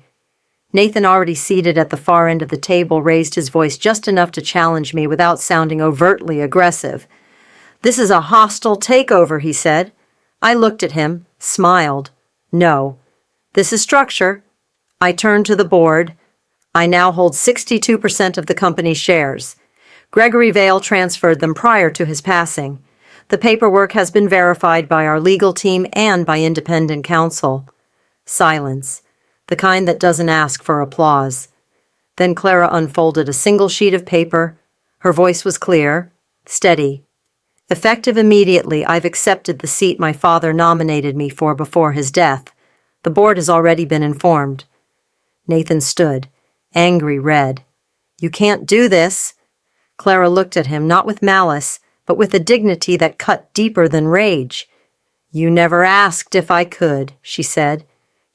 Nathan, already seated at the far end of the table, raised his voice just enough to challenge me without sounding overtly aggressive. "This is a hostile takeover," he said. I looked at him, smiled. "No. This is structure." I turned to the board. I now hold 62% of the company's shares. Gregory Vale transferred them prior to his passing. The paperwork has been verified by our legal team and by independent counsel. Silence, the kind that doesn't ask for applause. Then Clara unfolded a single sheet of paper. Her voice was clear, steady. "Effective immediately, I've accepted the seat my father nominated me for before his death. The board has already been informed." Nathan stood, angry red. "You can't do this." Clara looked at him, not with malice, but with a dignity that cut deeper than rage. "You never asked if I could," she said.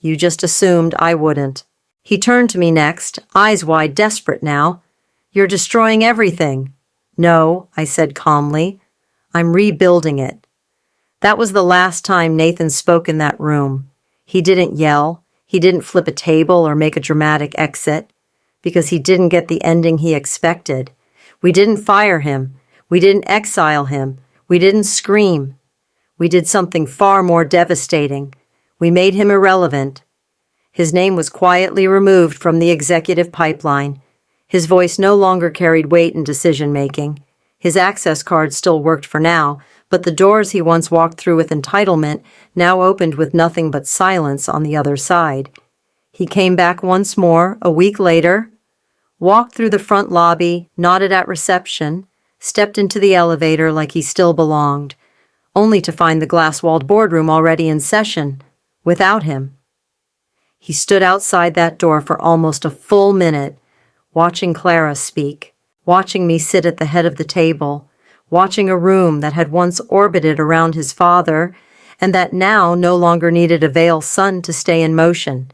"You just assumed I wouldn't." He turned to me next, eyes wide, desperate now. "You're destroying everything." "No," I said calmly. "I'm rebuilding it." That was the last time Nathan spoke in that room. He didn't yell. He didn't flip a table or make a dramatic exit, because he didn't get the ending he expected. We didn't fire him. We didn't exile him. We didn't scream. We did something far more devastating. We made him irrelevant. His name was quietly removed from the executive pipeline. His voice no longer carried weight in decision-making. His access card still worked for now, but the doors he once walked through with entitlement now opened with nothing but silence on the other side. He came back once more, a week later, walked through the front lobby, nodded at reception, stepped into the elevator like he still belonged, only to find the glass-walled boardroom already in session, without him. He stood outside that door for almost a full minute, watching Clara speak, watching me sit at the head of the table, watching a room that had once orbited around his father and that now no longer needed a veiled sun to stay in motion.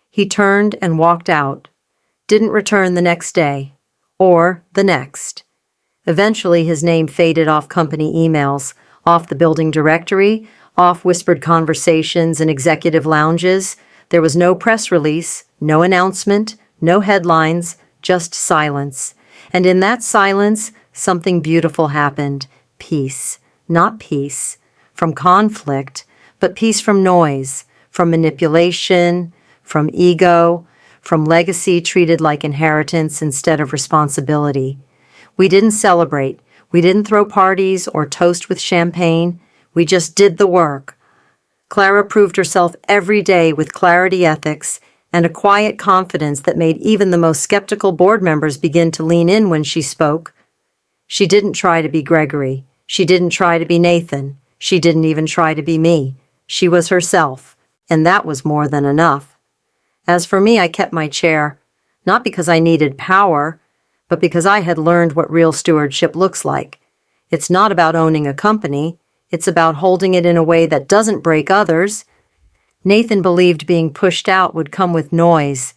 He turned and walked out, didn't return the next day, or the next. Eventually his name faded off company emails, off the building directory, off whispered conversations in executive lounges. There was no press release, no announcement, no headlines, just silence. And in that silence, something beautiful happened. Peace. Not peace from conflict, but peace from noise, from manipulation, from ego, from legacy treated like inheritance instead of responsibility. We didn't celebrate. We didn't throw parties or toast with champagne. We just did the work. Clara proved herself every day with clarity, ethics, and a quiet confidence that made even the most skeptical board members begin to lean in when she spoke. She didn't try to be Gregory. She didn't try to be Nathan. She didn't even try to be me. She was herself, and that was more than enough. As for me, I kept my chair, not because I needed power, but because I had learned what real stewardship looks like. It's not about owning a company. It's about holding it in a way that doesn't break others. Nathan believed being pushed out would come with noise.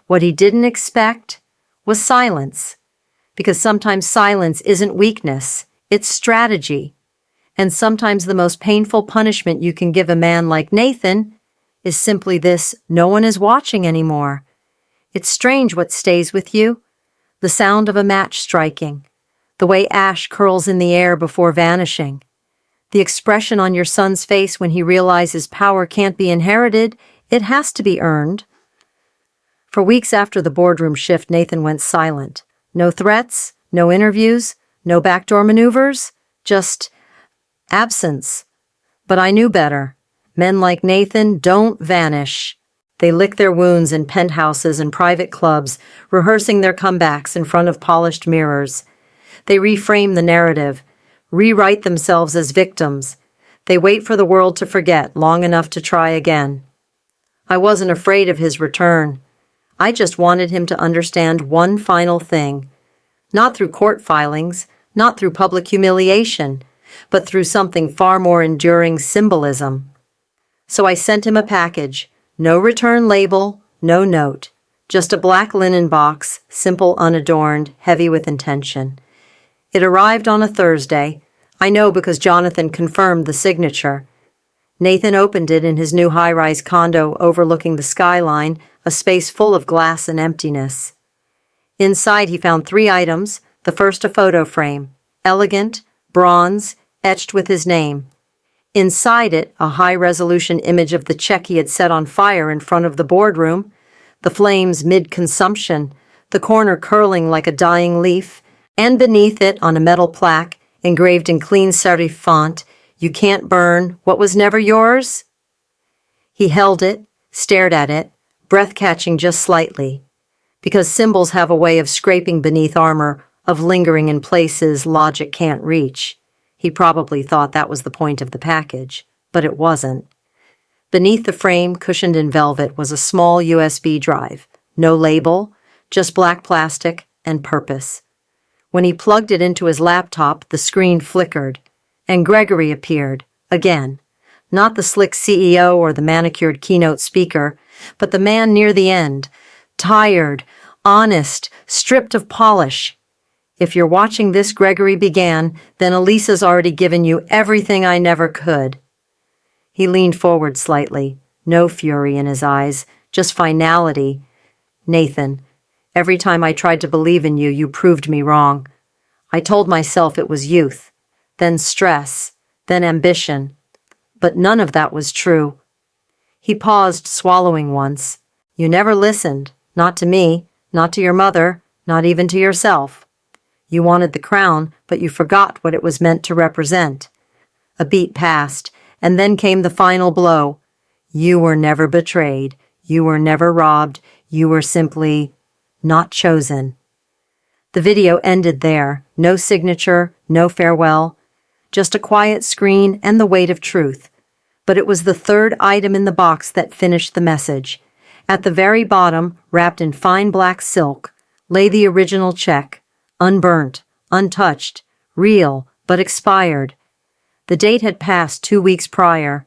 What he didn't expect was silence, because sometimes silence isn't weakness, it's strategy. And sometimes the most painful punishment you can give a man like Nathan is simply this: no one is watching anymore. It's strange what stays with you. The sound of a match striking, the way ash curls in the air before vanishing, the expression on your son's face when he realizes power can't be inherited, it has to be earned. For weeks after the boardroom shift, Nathan went silent. No threats, no interviews, no backdoor maneuvers, just absence. But I knew better. Men like Nathan don't vanish. They lick their wounds in penthouses and private clubs, rehearsing their comebacks in front of polished mirrors. They reframe the narrative, rewrite themselves as victims. They wait for the world to forget long enough to try again. I wasn't afraid of his return. I just wanted him to understand one final thing. Not through court filings, not through public humiliation, but through something far more enduring: symbolism. So I sent him a package. No return label, no note. Just a black linen box, simple, unadorned, heavy with intention. It arrived on a Thursday. I know because Jonathan confirmed the signature. Nathan opened it in his new high-rise condo overlooking the skyline, a space full of glass and emptiness. Inside he found 3 items, the first a photo frame, elegant, bronze, etched with his name. Inside it, a high-resolution image of the check he had set on fire in front of the boardroom, the flames mid-consumption, the corner curling like a dying leaf, and beneath it, on a metal plaque, engraved in clean serif font, "You can't burn what was never yours." He held it, stared at it, breath catching just slightly, because symbols have a way of scraping beneath armor, of lingering in places logic can't reach. He probably thought that was the point of the package, but it wasn't. Beneath the frame, cushioned in velvet, was a small USB drive. No label, just black plastic and purpose. When he plugged it into his laptop, the screen flickered, and Gregory appeared, again. Not the slick CEO or the manicured keynote speaker, but the man near the end, tired, honest, stripped of polish. "If you're watching this," Gregory began, "then Elisa's already given you everything I never could." He leaned forward slightly, no fury in his eyes, just finality. "Nathan, every time I tried to believe in you, you proved me wrong. I told myself it was youth, then stress, then ambition. But none of that was true." He paused, swallowing once. "You never listened, not to me, not to your mother, not even to yourself. You wanted the crown, but you forgot what it was meant to represent." A beat passed, and then came the final blow. "You were never betrayed. You were never robbed. You were simply not chosen. The video ended there. No signature, no farewell, just a quiet screen and the weight of truth. But it was the third item in the box that finished the message. At the very bottom, wrapped in fine black silk, lay the original check, unburnt, untouched, real, but expired. The date had passed 2 weeks prior.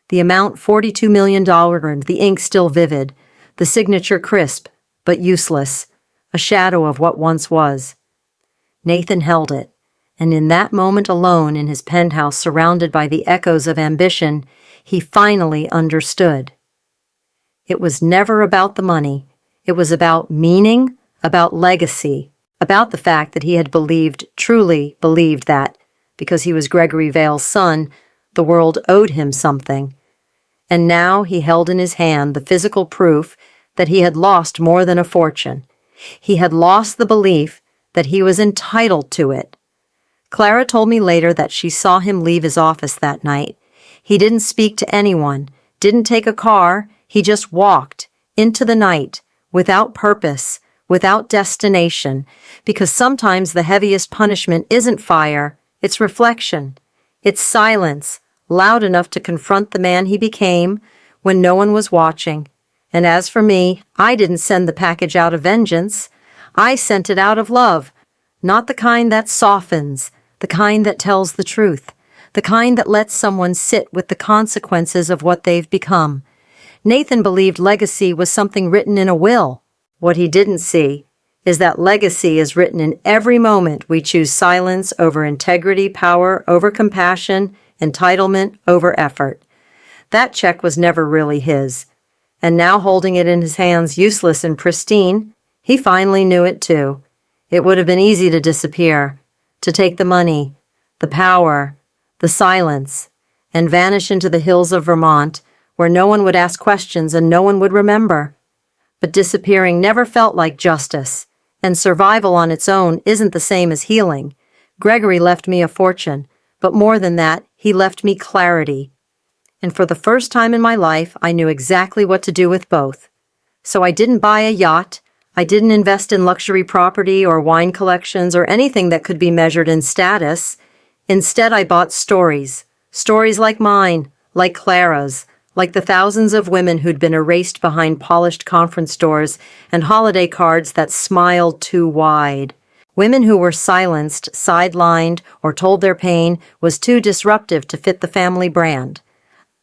The amount $42 million and the ink still vivid, the signature crisp, but useless, a shadow of what once was. Nathan held it, and in that moment alone in his penthouse surrounded by the echoes of ambition, he finally understood. It was never about the money. It was about meaning, about legacy, about the fact that he had truly believed that, because he was Gregory Vale's son, the world owed him something. And now he held in his hand the physical proof that he had lost more than a fortune. He had lost the belief that he was entitled to it. Clara told me later that she saw him leave his office that night. He didn't speak to anyone, didn't take a car, he just walked into the night, without purpose, without destination, because sometimes the heaviest punishment isn't fire, it's reflection. It's silence, loud enough to confront the man he became when no one was watching. And as for me, I didn't send the package out of vengeance. I sent it out of love, not the kind that softens, the kind that tells the truth, the kind that lets someone sit with the consequences of what they've become. Nathan believed legacy was something written in a will. What he didn't see is that legacy is written in every moment we choose silence over integrity, power over compassion, entitlement over effort. That check was never really his. And now holding it in his hands, useless and pristine, he finally knew it too. It would have been easy to disappear, to take the money, the power, the silence, and vanish into the hills of Vermont, where no one would ask questions and no one would remember. But disappearing never felt like justice, and survival on its own isn't the same as healing. Gregory left me a fortune, but more than that, he left me clarity. And for the first time in my life, I knew exactly what to do with both. So I didn't buy a yacht, I didn't invest in luxury property or wine collections or anything that could be measured in status. Instead, I bought stories. Stories like mine, like Clara's, like the thousands of women who'd been erased behind polished conference doors and holiday cards that smiled too wide. Women who were silenced, sidelined, or told their pain was too disruptive to fit the family brand.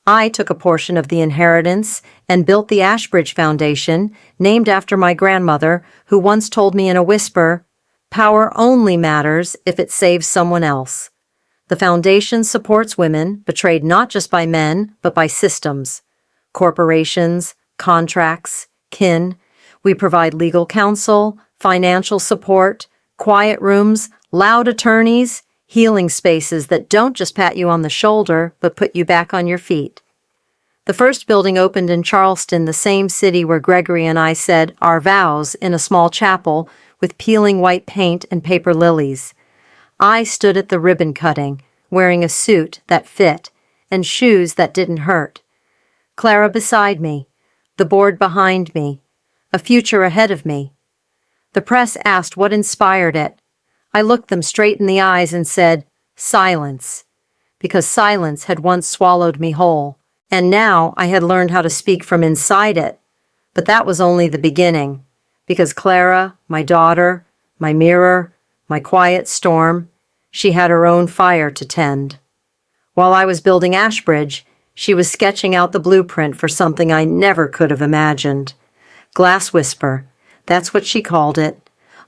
I took a portion of the inheritance and built the Ashbridge Foundation, named after my grandmother, who once told me in a whisper, "Power only matters if it saves someone else." The foundation supports women betrayed not just by men, but by systems, corporations, contracts, kin. We provide legal counsel, financial support, quiet rooms, loud attorneys, healing spaces that don't just pat you on the shoulder, but put you back on your feet. The first building opened in Charleston, the same city where Gregory and I said our vows in a small chapel with peeling white paint and paper lilies. I stood at the ribbon cutting, wearing a suit that fit and shoes that didn't hurt. Clara beside me, the board behind me, a future ahead of me. The press asked what inspired it. I looked them straight in the eyes and said, silence, because silence had once swallowed me whole, and now I had learned how to speak from inside it. But that was only the beginning, because Clara, my daughter, my mirror, my quiet storm, she had her own fire to tend. While I was building Ashbridge, she was sketching out the blueprint for something I never could have imagined. Glass Whisper, that's what she called it.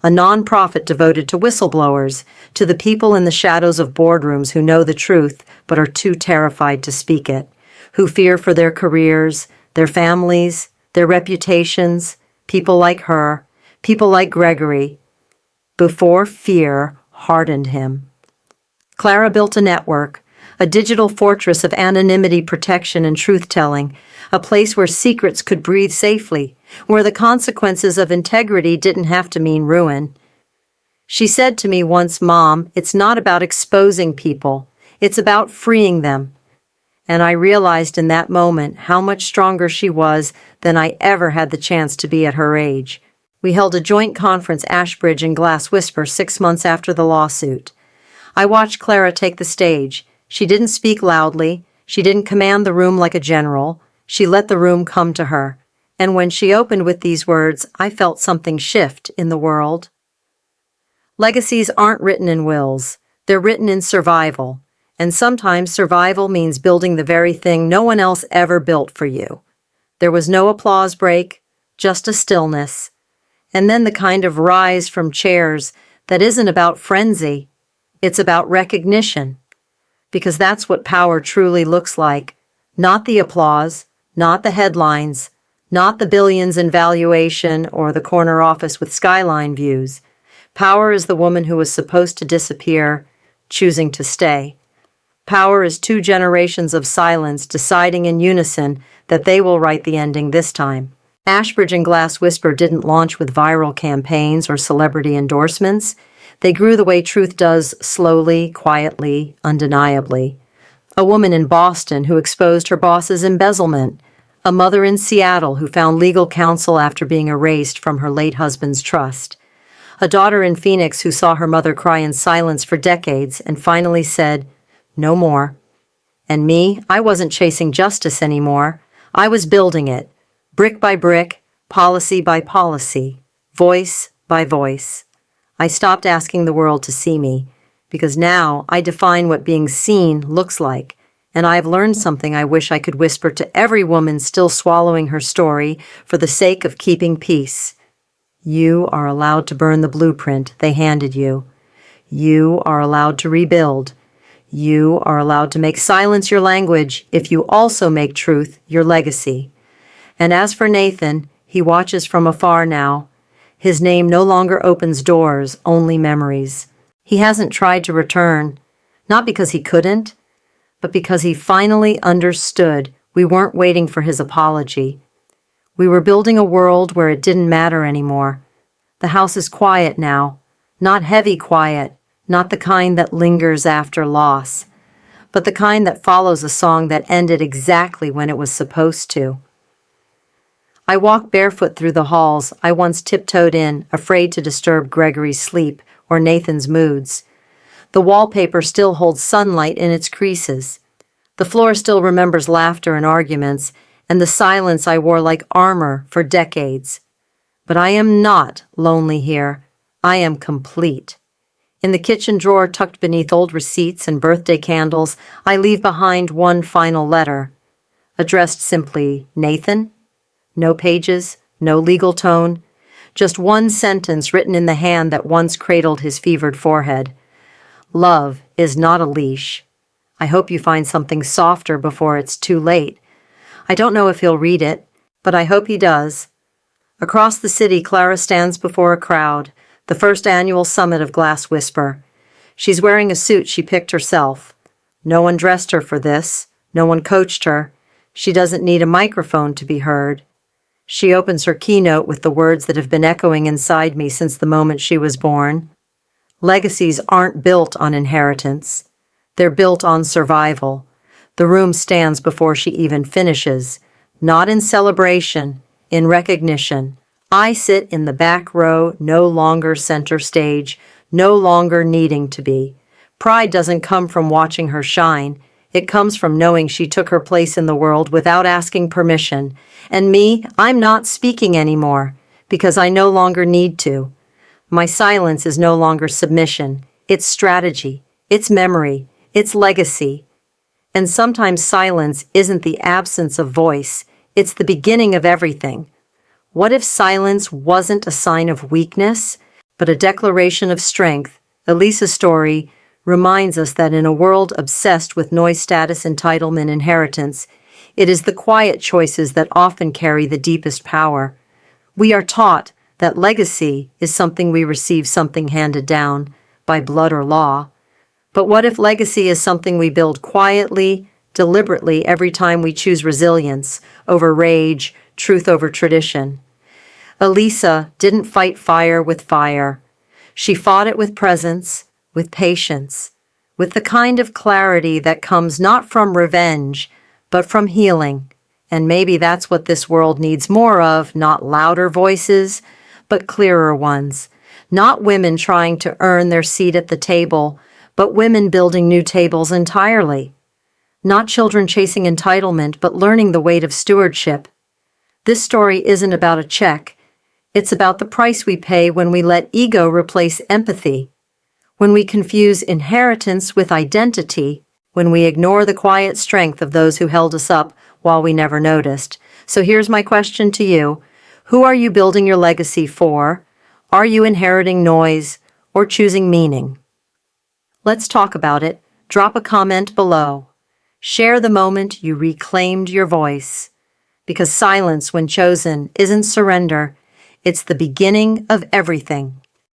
A non-profit devoted to whistleblowers, to the people in the shadows of boardrooms who know the truth but are too terrified to speak it, who fear for their careers, their families, their reputations, people like her, people like Gregory, before fear hardened him. Clara built a network, a digital fortress of anonymity protection and truth-telling, a place where secrets could breathe safely, where the consequences of integrity didn't have to mean ruin. She said to me once, "Mom, it's not about exposing people. It's about freeing them." And I realized in that moment how much stronger she was than I ever had the chance to be at her age. We held a joint conference, Ashbridge and Glass Whisper, 6 months after the lawsuit. I watched Clara take the stage. She didn't speak loudly. She didn't command the room like a general. She let the room come to her. And when she opened with these words, I felt something shift in the world. Legacies aren't written in wills. They're written in survival. And sometimes survival means building the very thing no one else ever built for you. There was no applause break, just a stillness. And then the kind of rise from chairs that isn't about frenzy. It's about recognition. Because that's what power truly looks like. Not the applause, not the headlines, not the billions in valuation or the corner office with skyline views. Power is the woman who was supposed to disappear, choosing to stay. Power is 2 generations of silence deciding in unison that they will write the ending this time. Ashbridge and Glass Whisper didn't launch with viral campaigns or celebrity endorsements. They grew the way truth does, slowly, quietly, undeniably. A woman in Boston who exposed her boss's embezzlement. A mother in Seattle who found legal counsel after being erased from her late husband's trust. A daughter in Phoenix who saw her mother cry in silence for decades and finally said, "No more." And me, I wasn't chasing justice anymore. I was building it, brick by brick, policy by policy, voice by voice. I stopped asking the world to see me, because now I define what being seen looks like, and I've learned something I wish I could whisper to every woman still swallowing her story for the sake of keeping peace. You are allowed to burn the blueprint they handed you. You are allowed to rebuild. You are allowed to make silence your language if you also make truth your legacy. And as for Nathan, he watches from afar now. His name no longer opens doors, only memories. He hasn't tried to return, not because he couldn't, but because he finally understood we weren't waiting for his apology. We were building a world where it didn't matter anymore. The house is quiet now, not heavy quiet, not the kind that lingers after loss, but the kind that follows a song that ended exactly when it was supposed to. I walked barefoot through the halls I once tiptoed in, afraid to disturb Gregory's sleep or Nathan's moods. The wallpaper still holds sunlight in its creases. The floor still remembers laughter and arguments, and the silence I wore like armor for decades. But I am not lonely here. I am complete. In the kitchen drawer tucked beneath old receipts and birthday candles, I leave behind one final letter, addressed simply Nathan. No pages, no legal tone, just one sentence written in the hand that once cradled his fevered forehead. Love is not a leash. I hope you find something softer before it's too late. I don't know if he'll read it, but I hope he does. Across the city, Clara stands before a crowd, the first annual summit of Glass Whisper. She's wearing a suit she picked herself. No one dressed her for this. No one coached her. She doesn't need a microphone to be heard. She opens her keynote with the words that have been echoing inside me since the moment she was born. Legacies aren't built on inheritance. They're built on survival. The room stands before she even finishes, not in celebration, in recognition. I sit in the back row, no longer center stage, no longer needing to be. Pride doesn't come from watching her shine. It comes from knowing she took her place in the world without asking permission. And me, I'm not speaking anymore, because I no longer need to. My silence is no longer submission. It's strategy. It's memory. It's legacy. And sometimes silence isn't the absence of voice. It's the beginning of everything. What if silence wasn't a sign of weakness, but a declaration of strength? Elisa's story reminds us that in a world obsessed with noise, status, entitlement, inheritance, it is the quiet choices that often carry the deepest power. We are taught that legacy is something we receive, something handed down by blood or law. But what if legacy is something we build quietly, deliberately every time we choose resilience over rage, truth over tradition? Elisa didn't fight fire with fire. She fought it with presence, with patience, with the kind of clarity that comes not from revenge, but from healing. And maybe that's what this world needs more of, not louder voices, but clearer ones. Not women trying to earn their seat at the table, but women building new tables entirely. Not children chasing entitlement, but learning the weight of stewardship. This story isn't about a check. It's about the price we pay when we let ego replace empathy, when we confuse inheritance with identity, when we ignore the quiet strength of those who held us up while we never noticed. So here's my question to you. Who are you building your legacy for? Are you inheriting noise or choosing meaning? Let's talk about it. Drop a comment below. Share the moment you reclaimed your voice. Because silence, when chosen, isn't surrender. It's the beginning of everything.